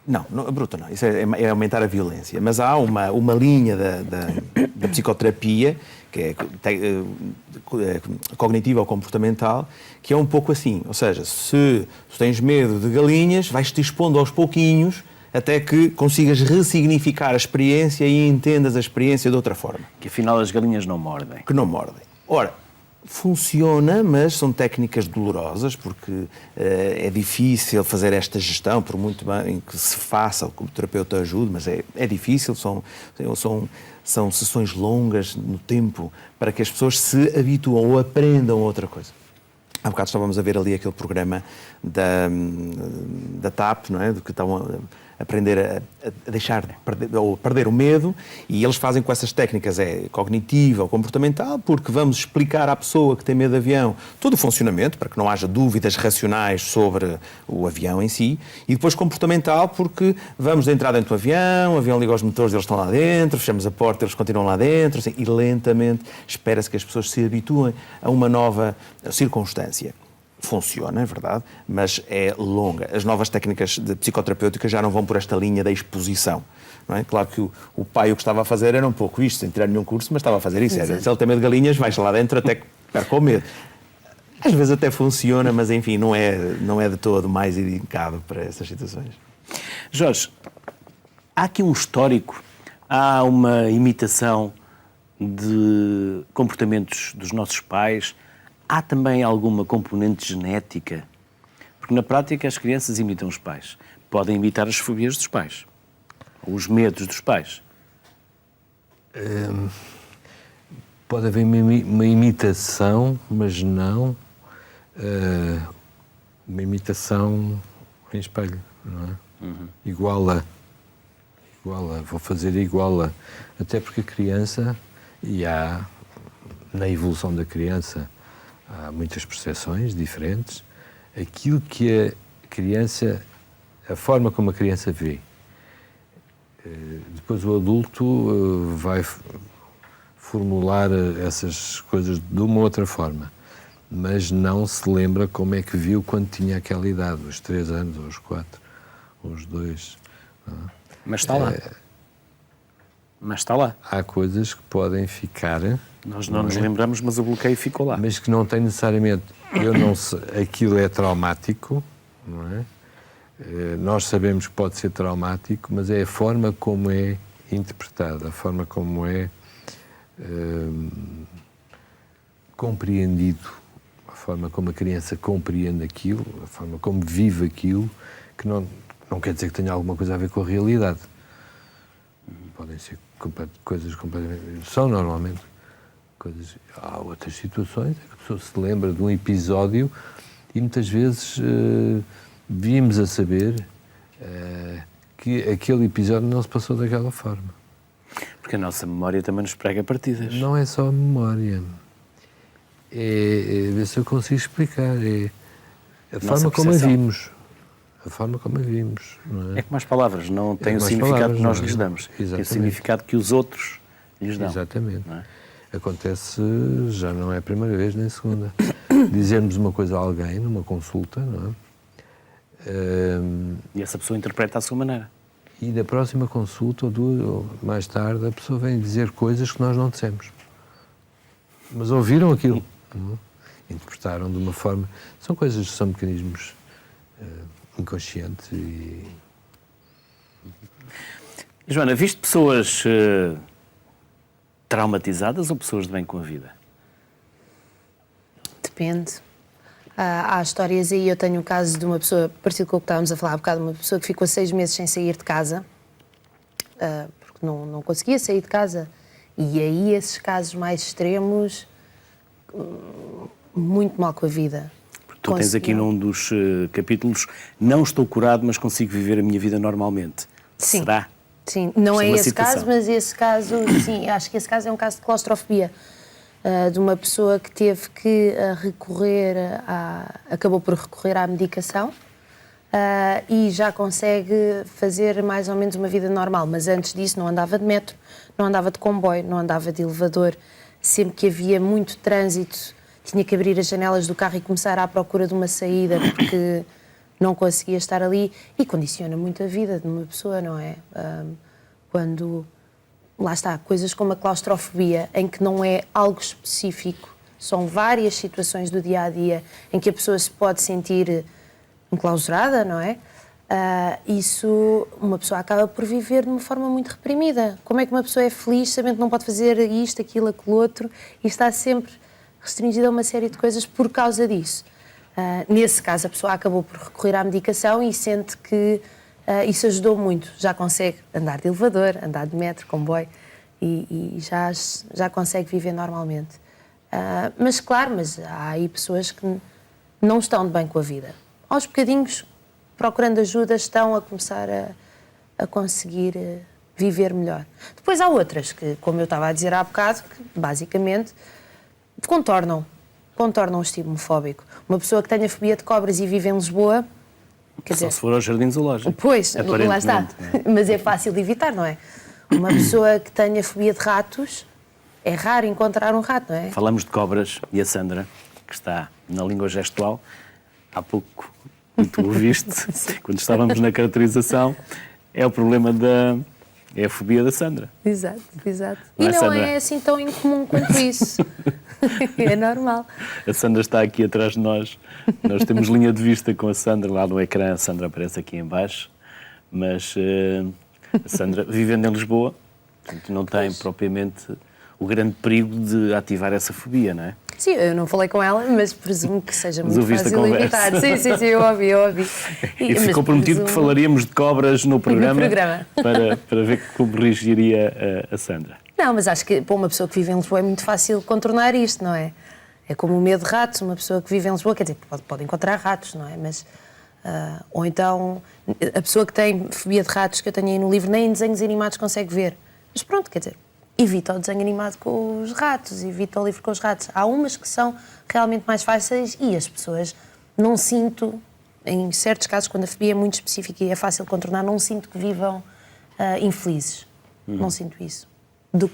Não, a bruta não. Isso é aumentar a violência. Mas há uma linha da psicoterapia, que é cognitiva ou comportamental, que é um pouco assim. Ou seja, se tu tens medo de galinhas, vais-te expondo aos pouquinhos até que consigas ressignificar a experiência e entendas a experiência de outra forma. Que afinal as galinhas não mordem. Que não mordem. Ora, Funciona, mas são técnicas dolorosas, porque é difícil fazer esta gestão, por muito bem que se faça, que o terapeuta ajude, mas é difícil, são sessões longas no tempo para que as pessoas se habituam ou aprendam outra coisa. Há bocado estávamos a ver ali aquele programa da TAP, não é? Do que estão a aprender a deixar ou perder o medo, e eles fazem com essas técnicas cognitiva ou comportamental, porque vamos explicar à pessoa que tem medo de avião todo o funcionamento, para que não haja dúvidas racionais sobre o avião em si, e depois comportamental, porque vamos entrar dentro do avião, o avião liga os motores, eles estão lá dentro, fechamos a porta, eles continuam lá dentro, assim, e lentamente espera-se que as pessoas se habituem a uma nova circunstância. Funciona, é verdade, mas é longa. As novas técnicas de psicoterapêutica já não vão por esta linha da exposição. Não é? Claro que o pai o que estava a fazer era um pouco isto, sem tirar nenhum curso, mas estava a fazer isso. Era, se ele tem medo de galinhas, vai lá dentro até que perca o medo. Às vezes até funciona, mas enfim, não é de todo mais indicado para essas situações. Jorge, há aqui um histórico, há uma imitação de comportamentos dos nossos pais. Há também alguma componente genética? Porque na prática as crianças imitam os pais. Podem imitar as fobias dos pais. Ou os medos dos pais. Pode haver uma imitação, mas não uma imitação em espelho, não é? Igual a, vou fazer igual a. Até porque a criança, e há na evolução da criança, há muitas percepções diferentes. Aquilo que a criança, a forma como a criança vê. Depois o adulto vai formular essas coisas de uma outra forma, mas não se lembra como é que viu quando tinha aquela idade, os 3 anos, ou os 4, ou os 2. Mas está lá. Mas está lá. Há coisas que podem ficar... Nós não nos lembramos, mas o bloqueio ficou lá. Mas que não tem necessariamente... aquilo é traumático, não é? Nós sabemos que pode ser traumático, mas é a forma como é interpretado, a forma como é compreendido, a forma como a criança compreende aquilo, a forma como vive aquilo, que não quer dizer que tenha alguma coisa a ver com a realidade. Podem ser coisas completamente... São normalmente coisas... Há outras situações em que a pessoa se lembra de um episódio e muitas vezes vimos a saber que aquele episódio não se passou daquela forma. Porque a nossa memória também nos prega partidas. Não é só a memória. É ver se eu consigo explicar. É a forma como a vimos. A forma como a vimos. Não é? É como as palavras, não têm o significado que nós lhes damos. Tem o significado que os outros lhes dão. Exatamente. Não é? Acontece, já não é a primeira vez nem a segunda. Dizermos uma coisa a alguém numa consulta, não é? E essa pessoa interpreta à sua maneira. E da próxima consulta, ou 2, ou mais tarde, a pessoa vem dizer coisas que nós não dissemos. Mas ouviram aquilo. Não? Interpretaram de uma forma... São coisas que são mecanismos inconscientes e... Joana, viste pessoas traumatizadas ou pessoas de bem com a vida? Depende. Há histórias aí, eu tenho o caso de uma pessoa, parecido com o que estávamos a falar há bocado, uma pessoa que ficou 6 meses sem sair de casa, porque não conseguia sair de casa. E aí esses casos mais extremos, muito mal com a vida. Tu tens aqui num dos capítulos, não estou curado, mas consigo viver a minha vida normalmente. Sim. Será? Sim, não é esse situação. caso, mas esse caso, sim, acho que esse caso é um caso de claustrofobia. De uma pessoa que teve que acabou por recorrer à medicação e já consegue fazer mais ou menos uma vida normal, mas antes disso não andava de metro, não andava de comboio, não andava de elevador. Sempre que havia muito trânsito, tinha que abrir as janelas do carro e começar à procura de uma saída porque não conseguia estar ali, e condiciona muito a vida de uma pessoa, não é? Quando... Lá está, coisas como a claustrofobia, em que não é algo específico, são várias situações do dia-a-dia em que a pessoa se pode sentir enclausurada, não é? Isso, uma pessoa acaba por viver de uma forma muito reprimida. Como é que uma pessoa é feliz sabendo que não pode fazer isto, aquilo, aquilo outro, e está sempre restringido a uma série de coisas por causa disso. Nesse caso, a pessoa acabou por recorrer à medicação e sente que isso ajudou muito. Já consegue andar de elevador, andar de metro, comboio e já consegue viver normalmente. Mas claro, há aí pessoas que não estão de bem com a vida. Aos bocadinhos, procurando ajuda, estão a começar a conseguir viver melhor. Depois há outras que, como eu estava a dizer há bocado, que basicamente contornam o estímulo fóbico. Uma pessoa que tenha fobia de cobras e vive em Lisboa, quer dizer, Só se for ao Jardim Zoológico. pois, lá está. Aparentemente, não é? Mas é fácil de evitar, não é? Uma pessoa que tenha fobia de ratos, é raro encontrar um rato, não é? Falamos de cobras e a Sandra, que está na língua gestual, há pouco, e tu o viste, quando estávamos na caracterização, é o problema é a fobia da Sandra. Exato, exato. Não E é, não Sandra? é assim tão incomum quanto isso. É normal. A Sandra está aqui atrás de nós. Nós temos linha de vista com a Sandra lá no ecrã. A Sandra aparece aqui em baixo. Mas a Sandra, vivendo em Lisboa, portanto, não tem propriamente o grande perigo de ativar essa fobia, não é? Sim, eu não falei com ela, mas presumo que seja Mas muito ouviste a fácil de conversa. evitar. Sim, eu ouvi. E Mas ficou prometido que presumo- falaríamos de cobras no programa, programa. para ver como reagiria a Sandra. Não, mas acho que para uma pessoa que vive em Lisboa é muito fácil contornar isto, não é? É como o medo de ratos. Uma pessoa que vive em Lisboa, quer dizer, pode encontrar ratos, não é? Mas, ou então, a pessoa que tem fobia de ratos, que eu tenho aí no livro, nem em desenhos animados consegue ver. Mas pronto, quer dizer, evita o desenho animado com os ratos, evita o livro com os ratos. Há umas que são realmente mais fáceis e as pessoas, não sinto, em certos casos, quando a fobia é muito específica e é fácil contornar, não sinto que vivam infelizes. Não sinto isso.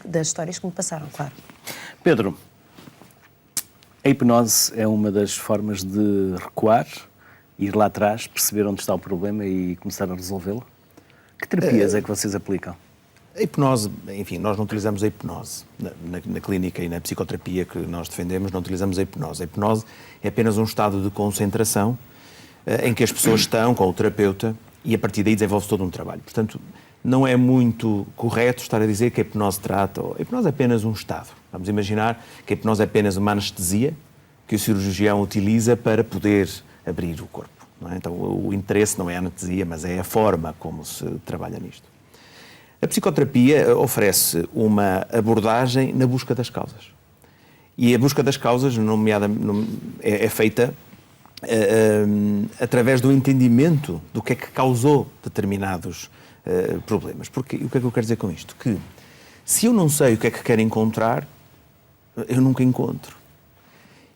Das histórias que me passaram, claro. Pedro, a hipnose é uma das formas de recuar, ir lá atrás, perceber onde está o problema e começar a resolvê-lo? Que terapias é que vocês aplicam? A hipnose, enfim, nós não utilizamos a hipnose. Na clínica e na psicoterapia que nós defendemos, não utilizamos a hipnose. A hipnose é apenas um estado de concentração em que as pessoas estão com o terapeuta e a partir daí desenvolve-se todo um trabalho. Portanto, não é muito correto estar a dizer que a hipnose trata... A hipnose é apenas um estado. Vamos imaginar que a hipnose é apenas uma anestesia que o cirurgião utiliza para poder abrir o corpo. Não é? Então, o interesse não é a anestesia, mas é a forma como se trabalha nisto. A psicoterapia oferece uma abordagem na busca das causas. E a busca das causas é feita através do entendimento do que é que causou determinados problemas. Porque, o que é que eu quero dizer com isto? Que se eu não sei o que é que quero encontrar, eu nunca encontro.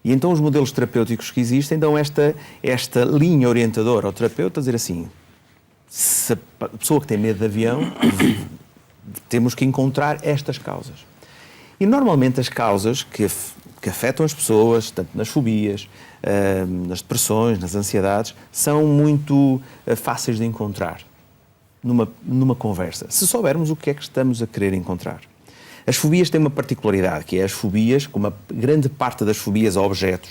E então os modelos terapêuticos que existem dão esta linha orientadora ao terapeuta a dizer assim: se a pessoa que tem medo de avião, temos que encontrar estas causas. E normalmente as causas que afetam as pessoas, tanto nas fobias, nas depressões, nas ansiedades, são muito fáceis de encontrar numa conversa, se soubermos o que é que estamos a querer encontrar. As fobias têm uma particularidade, que é as fobias, como a grande parte das fobias a objetos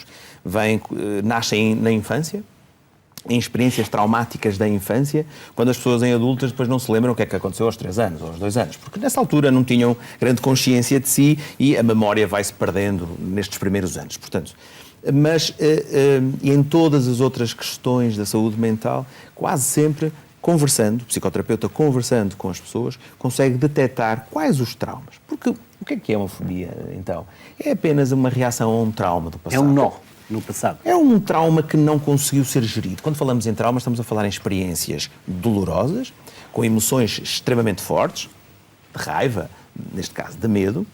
nascem na infância, em experiências traumáticas da infância, quando as pessoas em adultas depois não se lembram o que é que aconteceu aos 3 anos ou aos 2 anos, porque nessa altura não tinham grande consciência de si e a memória vai-se perdendo nestes primeiros anos. Portanto, mas e em todas as outras questões da saúde mental, quase sempre conversando, o psicoterapeuta conversando com as pessoas, consegue detectar quais os traumas. Porque o que é uma fobia, então? É apenas uma reação a um trauma do passado. É um nó no passado. É um trauma que não conseguiu ser gerido. Quando falamos em trauma, estamos a falar em experiências dolorosas, com emoções extremamente fortes, de raiva, neste caso de medo,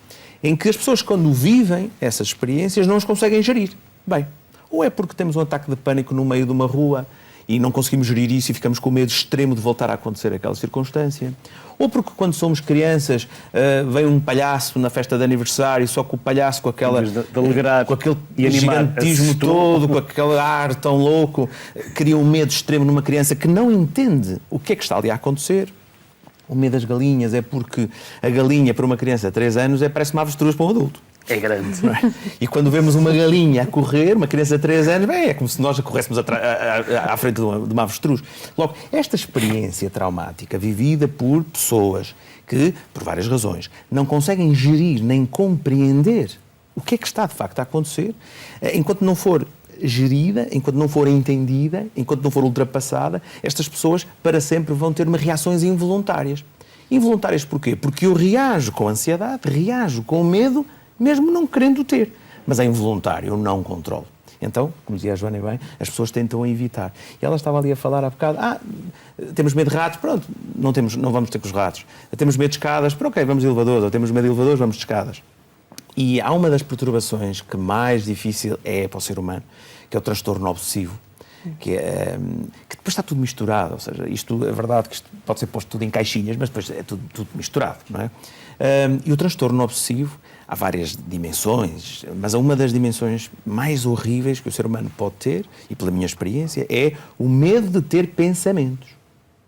em que as pessoas, quando vivem essas experiências, não as conseguem gerir bem. Ou é porque temos um ataque de pânico no meio de uma rua e não conseguimos gerir isso e ficamos com medo extremo de voltar a acontecer aquela circunstância. Ou porque quando somos crianças vem um palhaço na festa de aniversário, só que o palhaço com aquela... De alegrar com aquele e animar, gigantismo assustou. todo, com aquele ar tão louco, cria um medo extremo numa criança que não entende o que é que está ali a acontecer. O medo das galinhas é porque a galinha para uma criança de 3 anos parece uma avestruz para um adulto. É grande, não é? E quando vemos uma galinha a correr, uma criança de 3 anos, é como se nós corrêssemos à frente de uma avestruz. Logo, esta experiência traumática vivida por pessoas que, por várias razões, não conseguem gerir nem compreender o que é que está de facto a acontecer, enquanto não for gerida, enquanto não for entendida, enquanto não for ultrapassada, estas pessoas para sempre vão ter reações involuntárias. Involuntárias porquê? Porque eu reajo com ansiedade, reajo com medo, mesmo não querendo ter. Mas é involuntário, eu não controlo. Então, como dizia a Joana bem, as pessoas tentam evitar. E ela estava ali a falar há bocado, temos medo de ratos, pronto, não vamos ter com os ratos. Temos medo de escadas, ok, vamos de elevadores, ou temos medo de elevadores, vamos de escadas. E há uma das perturbações que mais difícil é para o ser humano, que é o transtorno obsessivo, que depois está tudo misturado, ou seja, isto é verdade que isto pode ser posto tudo em caixinhas, mas depois é tudo misturado, não é? E o transtorno obsessivo, há várias dimensões, mas uma das dimensões mais horríveis que o ser humano pode ter, e pela minha experiência, é o medo de ter pensamentos,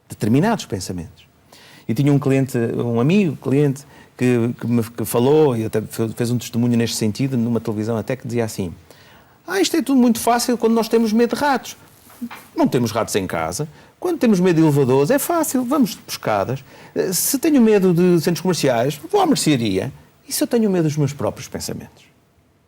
determinados pensamentos. Eu tinha um amigo, cliente, que me falou, e até fez um testemunho neste sentido, numa televisão até, que dizia assim: isto é tudo muito fácil quando nós temos medo de ratos. Não temos ratos em casa. Quando temos medo de elevadores, é fácil, vamos de escadas. Se tenho medo de centros comerciais, vou à mercearia. E se eu tenho medo dos meus próprios pensamentos?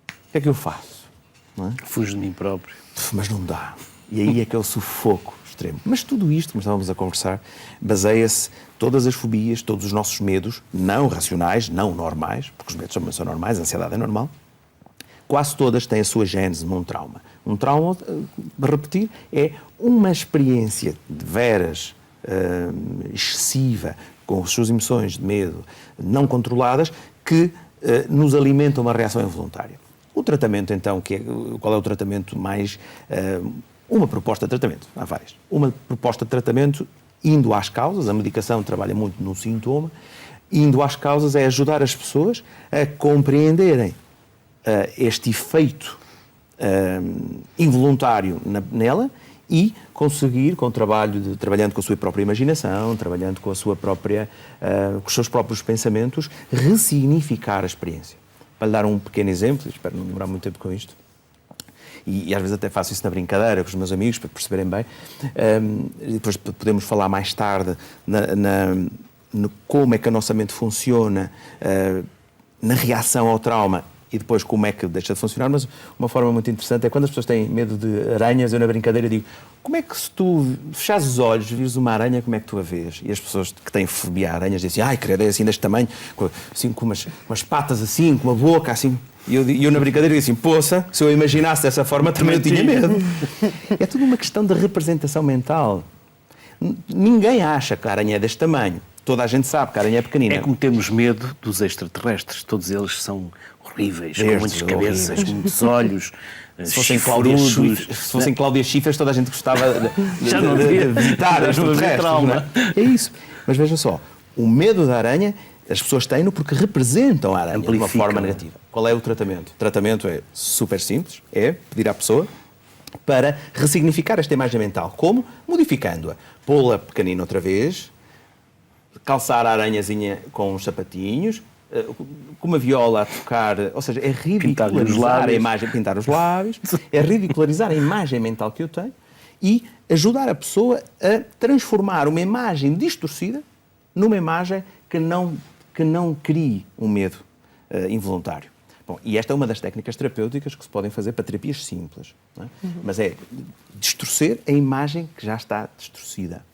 O que é que eu faço? Não é? Fujo de mim próprio. Mas não dá. E aí é que é o sufoco extremo. Mas tudo isto, como estávamos a conversar, baseia-se, todas as fobias, todos os nossos medos, não racionais, não normais, porque os medos também são normais, a ansiedade é normal, quase todas têm a sua gênese num trauma. Um trauma, para repetir, é uma experiência de veras excessiva, com as suas emoções de medo não controladas, que nos alimentam uma reação involuntária. O tratamento, então, qual é o tratamento mais... uma proposta de tratamento, há várias. Uma proposta de tratamento indo às causas, a medicação trabalha muito no sintoma, indo às causas é ajudar as pessoas a compreenderem este efeito involuntário nela e conseguir, trabalhando com a sua própria imaginação, trabalhando com a sua própria, com os seus próprios pensamentos, ressignificar a experiência. Para lhe dar um pequeno exemplo, espero não demorar muito tempo com isto, e às vezes até faço isso na brincadeira com os meus amigos, para perceberem bem, e depois podemos falar mais tarde no como é que a nossa mente funciona na reação ao trauma e depois como é que deixa de funcionar, mas uma forma muito interessante é quando as pessoas têm medo de aranhas, eu na brincadeira digo: como é que se tu fechares os olhos, vires uma aranha, como é que tu a vês? E as pessoas que têm fobia a aranhas dizem: ai, credo, é assim deste tamanho, assim, com umas patas assim, com uma boca assim. E eu na brincadeira digo assim: poça, se eu imaginasse dessa forma também eu tinha medo. É tudo uma questão de representação mental. Ninguém acha que a aranha é deste tamanho. Toda a gente sabe que a aranha é pequenina. É como temos medo dos extraterrestres. Todos eles são horríveis, com muitas cabeças, muitos olhos, se fossem Cláudia Schiffer, toda a gente gostava de visitar as extraterrestres. É isso. Mas veja só, o medo da aranha, as pessoas têm-no porque representam a aranha de uma forma negativa. Qual é o tratamento? O tratamento é super simples, é pedir à pessoa para ressignificar esta imagem mental. Como? Modificando-a. Pô-la pequenina outra vez, calçar a aranhazinha com os sapatinhos, com uma viola a tocar, ou seja, é ridicularizar a imagem, pintar os lábios, é ridicularizar a imagem mental que eu tenho e ajudar a pessoa a transformar uma imagem distorcida numa imagem que não crie um medo involuntário. Bom, e esta é uma das técnicas terapêuticas que se podem fazer para terapias simples, não é? Mas é distorcer a imagem que já está distorcida.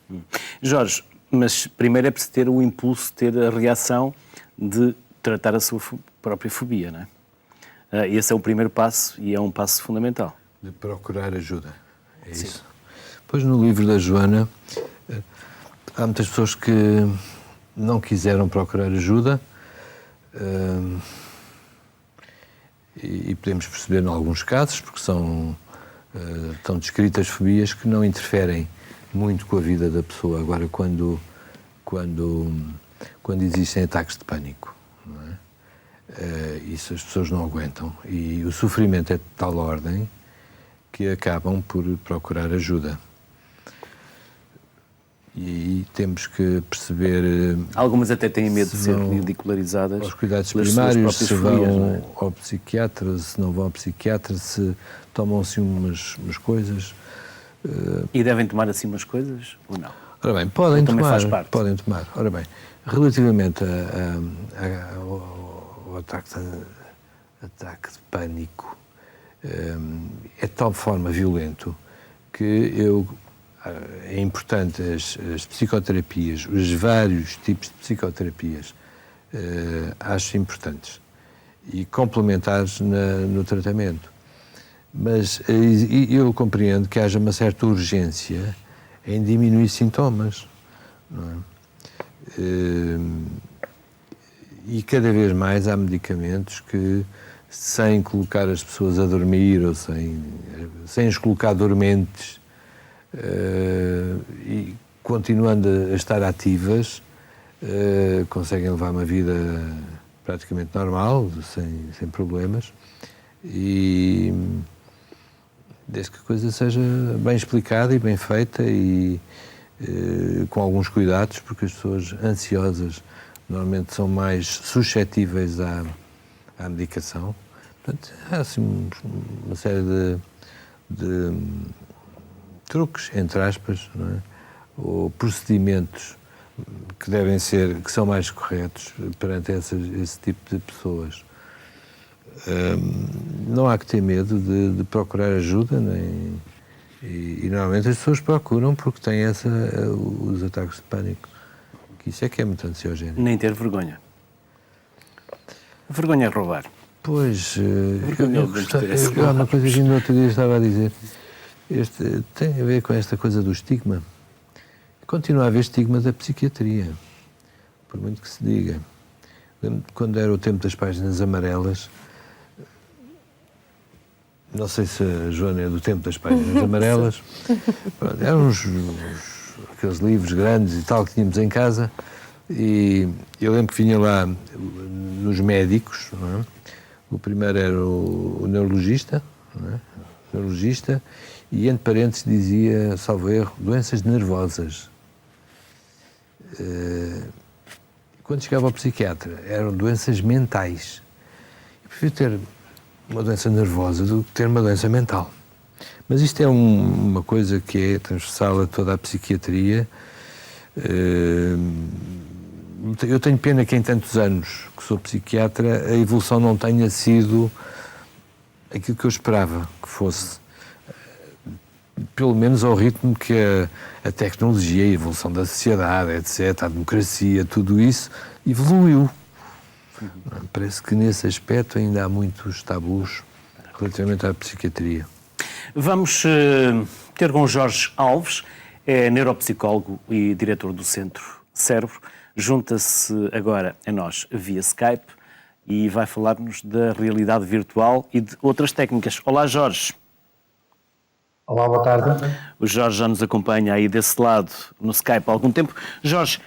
Jorge, mas primeiro é preciso ter o impulso, ter a reação de tratar a sua própria fobia, não é? Esse é o primeiro passo e é um passo fundamental. De procurar ajuda, é Sim. Isso. Pois no livro da Joana, há muitas pessoas que não quiseram procurar ajuda e podemos perceber em alguns casos, porque estão descritas fobias que não interferem muito com a vida da pessoa. Agora, quando existem ataques de pânico, não é? Isso as pessoas não aguentam. E o sofrimento é de tal ordem que acabam por procurar ajuda. E aí temos que perceber... Algumas até têm medo de ser ridicularizadas. Aos cuidados primários, se vão ao psiquiatra, se não vão ao psiquiatra, se tomam-se umas coisas... E devem tomar assim umas coisas ou não? Ora bem, podem tomar. Ora bem, relativamente ao ataque ataque de pânico é de tal forma violento que é importante as psicoterapias, os vários tipos de psicoterapias, acho importantes e complementares no tratamento. Mas eu compreendo que haja uma certa urgência em diminuir sintomas, não é? E cada vez mais há medicamentos que, sem colocar as pessoas a dormir ou sem as colocar dormentes e continuando a estar ativas, conseguem levar uma vida praticamente normal, sem problemas, e desde que a coisa seja bem explicada e bem feita e com alguns cuidados, porque as pessoas ansiosas normalmente são mais suscetíveis à medicação. Portanto, há assim uma série de truques, entre aspas, não é? Ou procedimentos que são mais corretos perante esse tipo de pessoas. Não há que ter medo de procurar ajuda, e normalmente as pessoas procuram porque têm os ataques de pânico, que isso é que é muito ansiogénico. Nem ter vergonha. Vergonha é roubar. Pois, há uma coisa que no outro dia estava a dizer, tem a ver com esta coisa do estigma. Continua a haver estigma da psiquiatria, por muito que se diga. Quando era o tempo das páginas amarelas, não sei se a Joana é do tempo das páginas amarelas, pronto, eram aqueles livros grandes e tal que tínhamos em casa, e eu lembro que vinha lá nos médicos, não é? O primeiro era o neurologista, não é? Neurologista, e entre parênteses dizia, salvo erro, doenças nervosas. Quando chegava ao psiquiatra, eram doenças mentais. Eu prefiro ter uma doença nervosa do que ter uma doença mental. Mas isto é uma coisa que é transversal a toda a psiquiatria. Eu tenho pena que em tantos anos que sou psiquiatra a evolução não tenha sido aquilo que eu esperava que fosse. Pelo menos ao ritmo que a tecnologia, a evolução da sociedade, etc., a democracia, tudo isso evoluiu. Parece que nesse aspecto ainda há muitos tabus relativamente à psiquiatria. Vamos ter com o Jorge Alves, é neuropsicólogo e diretor do Centro Cérebro. Junta-se agora a nós via Skype e vai falar-nos da realidade virtual e de outras técnicas. Olá, Jorge. Olá, boa tarde. O Jorge já nos acompanha aí desse lado no Skype há algum tempo. Jorge,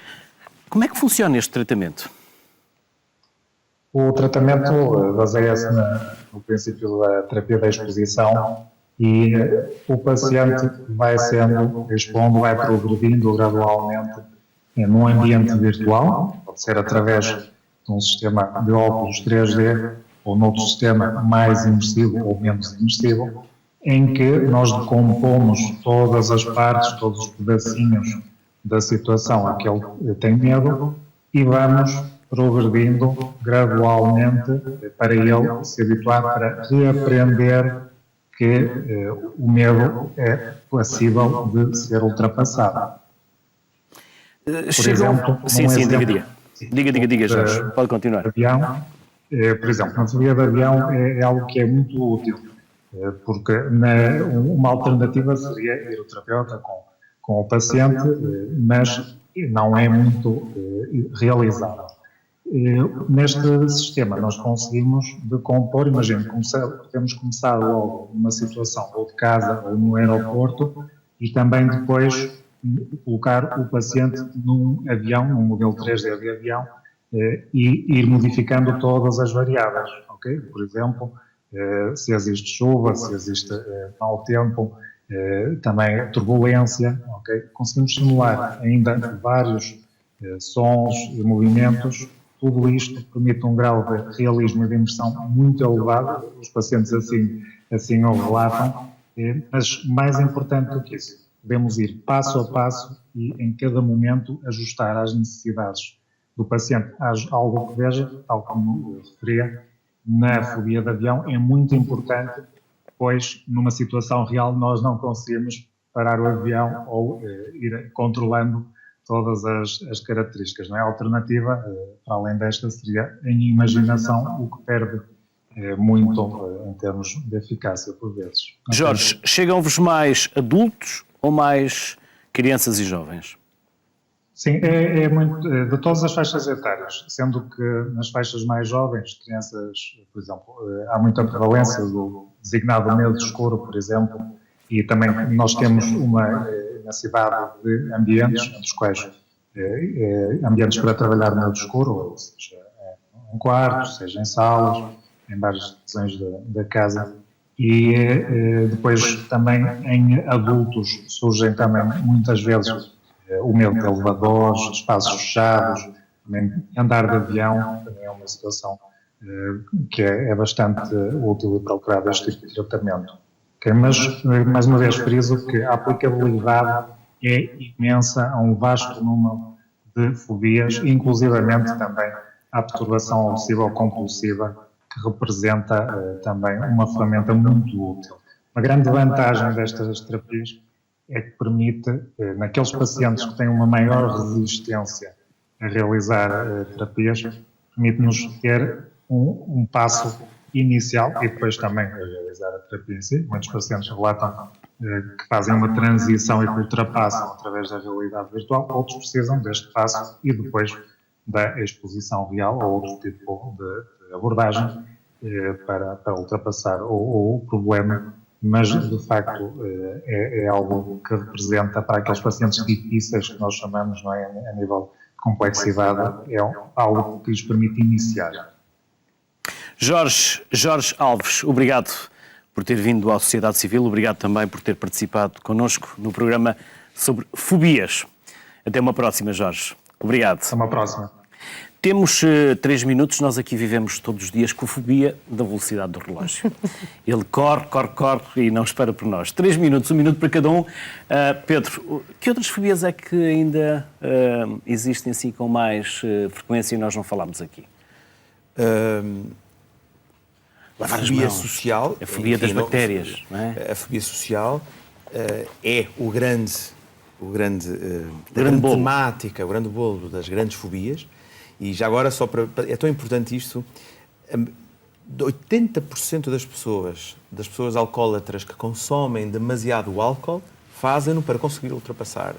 como é que funciona este tratamento? O tratamento baseia-se no princípio da terapia da exposição e o paciente vai sendo expondo, vai progredindo gradualmente num ambiente virtual, pode ser através de um sistema de óculos 3D ou noutro sistema mais imersivo ou menos imersivo, em que nós decompomos todas as partes, todos os pedacinhos da situação a que ele tem medo e vamos progredindo gradualmente para ele se habituar, para reaprender que o medo é passível de ser ultrapassado. Por exemplo, diga, Jorge, pode continuar. Avião, por exemplo, na fobia de avião é algo que é muito útil, porque uma alternativa seria ir ao terapeuta com o paciente, mas não é muito realizável. Neste sistema nós conseguimos decompor, imagine, podemos começar logo numa situação ou de casa ou no aeroporto e também depois colocar o paciente num avião, num modelo 3D de avião e ir modificando todas as variáveis, ok? Por exemplo, se existe chuva, se existe mau tempo, também turbulência, ok? Conseguimos simular ainda vários sons e movimentos. Tudo isto permite um grau de realismo e de imersão muito elevado, os pacientes assim o relatam, mas mais importante do que isso, podemos ir passo a passo e em cada momento ajustar às necessidades do paciente. Há algo que veja, tal como eu referia, na fobia de avião é muito importante, pois numa situação real nós não conseguimos parar o avião ou ir controlando todas as características. Não é? A alternativa, para além desta, seria em imaginação, o que perde muito em termos de eficácia, por vezes. Jorge, chegam-vos mais adultos ou mais crianças e jovens? Sim, é muito de todas as faixas etárias, sendo que nas faixas mais jovens, crianças, por exemplo, há muita prevalência do designado medo escuro, por exemplo, e também nós temos uma cidade de ambientes, dos quais ambientes para trabalhar no medo escuro, seja em quartos, seja em salas, em várias divisões da casa. E depois também em adultos surgem também muitas vezes o medo de elevadores, espaços fechados, também andar de avião, também é uma situação que é bastante útil e procurada este tipo de tratamento. Okay, mas, mais uma vez, friso que a aplicabilidade é imensa a um vasto número de fobias, inclusivamente também a perturbação obsessiva-compulsiva, que representa também uma ferramenta muito útil. Uma grande vantagem destas terapias é que permite, naqueles pacientes que têm uma maior resistência a realizar terapias, permite-nos ter um passo inicial e depois também a realizar a terapia em si. Muitos pacientes relatam que fazem uma transição e que ultrapassam através da realidade virtual, outros precisam deste passo e depois da exposição real ou outro tipo de abordagem para ultrapassar o problema, mas de facto é algo que representa para aqueles pacientes difíceis que nós chamamos, não é, a nível de complexidade, é algo que lhes permite iniciar. Jorge Alves, obrigado por ter vindo à Sociedade Civil, obrigado também por ter participado connosco no programa sobre fobias. Até uma próxima, Jorge. Obrigado. Até uma próxima. Temos 3 minutos, nós aqui vivemos todos os dias com a fobia da velocidade do relógio. Ele corre e não espera por nós. 3 minutos, 1 minuto para cada um. Pedro, que outras fobias é que ainda existem assim com mais frequência e nós não falámos aqui? A fobia social... A fobia das bactérias, não é? A fobia social é o grande bolo. temática, o grande bolo das grandes fobias. E já agora, é tão importante isto, 80% das pessoas alcoólatras que consomem demasiado álcool fazem-no para conseguir ultrapassar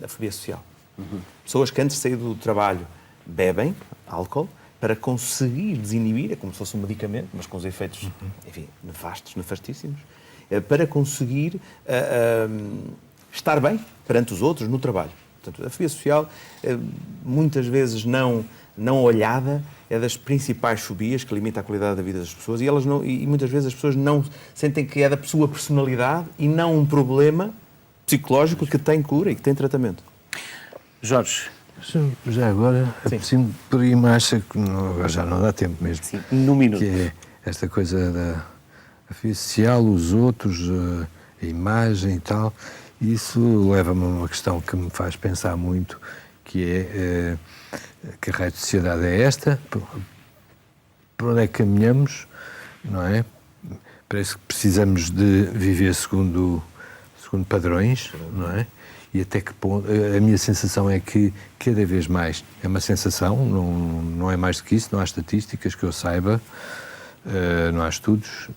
a fobia social. Pessoas que antes de sair do trabalho bebem álcool para conseguir desinibir, é como se fosse um medicamento, mas com os efeitos, enfim, nefastíssimos, para conseguir estar bem perante os outros no trabalho. Portanto, a fobia social, muitas vezes não olhada, é das principais fobias que limita a qualidade da vida das pessoas e muitas vezes as pessoas não sentem que é da sua personalidade e não um problema psicológico que tem cura e que tem tratamento. Jorge. Já agora, assim, por aí me acha que já não dá tempo mesmo. Sim, num minuto. Que é esta coisa da fobia social, os outros, a imagem e tal. Isso leva-me a uma questão que me faz pensar muito, que é que raio de sociedade é esta? Por onde é que caminhamos? Não é? Parece que precisamos de viver segundo padrões, não é? E até que ponto, a minha sensação é que cada vez mais, é uma sensação, não é mais do que isso, não há estatísticas que eu saiba, não há estudos.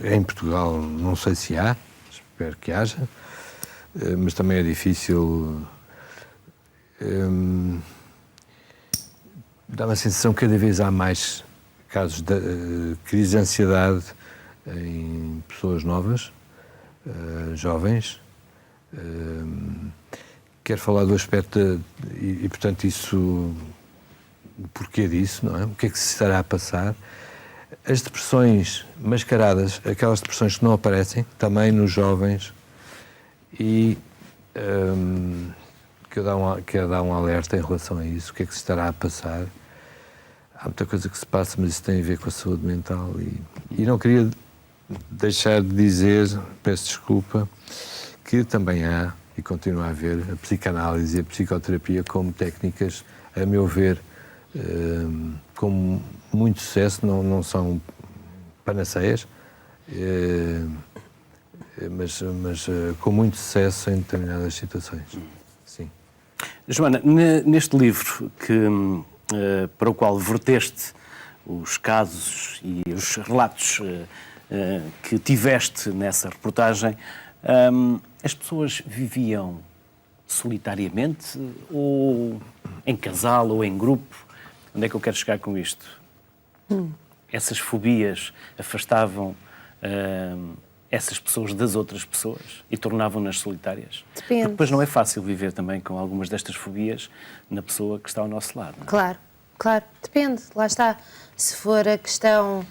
Em Portugal não sei se há, espero que haja, mas também é difícil. Dá uma sensação que cada vez há mais casos de crise de ansiedade em pessoas novas, jovens. Quero falar do aspecto e, portanto, isso, o porquê disso, não é? O que é que se estará a passar? As depressões mascaradas, aquelas depressões que não aparecem, também nos jovens, e quero dar um alerta em relação a isso, o que é que se estará a passar. Há muita coisa que se passa, mas isso tem a ver com a saúde mental e não queria deixar de dizer, peço desculpa, que também há e continua a haver a psicanálise e a psicoterapia como técnicas, a meu ver, com muito sucesso, não são panaceias, mas com muito sucesso em determinadas situações. Sim. Joana, neste livro para o qual verteste os casos e os relatos que tiveste nessa reportagem, as pessoas viviam solitariamente ou em casal ou em grupo? Onde é que eu quero chegar com isto? Essas fobias afastavam essas pessoas das outras pessoas e tornavam-nas solitárias? Depende. Porque depois não é fácil viver também com algumas destas fobias na pessoa que está ao nosso lado. Não é? Claro, depende, lá está. Se for a questão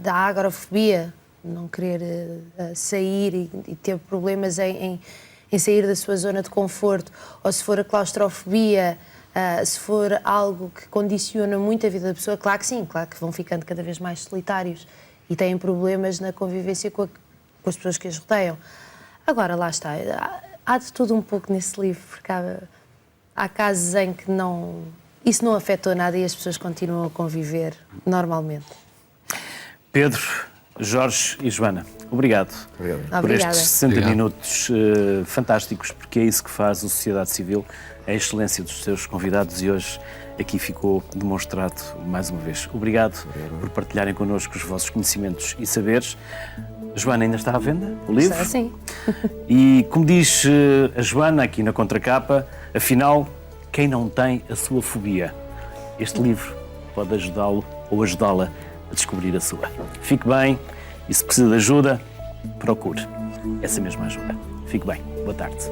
da agorafobia, não querer sair e ter problemas em sair da sua zona de conforto, ou se for a claustrofobia, se for algo que condiciona muito a vida da pessoa, claro que sim, claro que vão ficando cada vez mais solitários e têm problemas na convivência com as pessoas que as rodeiam. Agora, lá está, há de tudo um pouco nesse livro, porque há casos em que isso não afetou nada e as pessoas continuam a conviver normalmente. Pedro, Jorge e Joana, obrigado por Obrigada. estes 60 minutos fantásticos, porque é isso que faz a sociedade civil, a excelência dos seus convidados, e hoje aqui ficou demonstrado mais uma vez. Obrigado por partilharem connosco os vossos conhecimentos e saberes. Joana, ainda está à venda o livro? Está, sim. E como diz a Joana aqui na contracapa, afinal, quem não tem a sua fobia? Este livro pode ajudá-lo ou ajudá-la a descobrir a sua. Fique bem e, se precisa de ajuda, procure essa mesma ajuda. Fique bem. Boa tarde.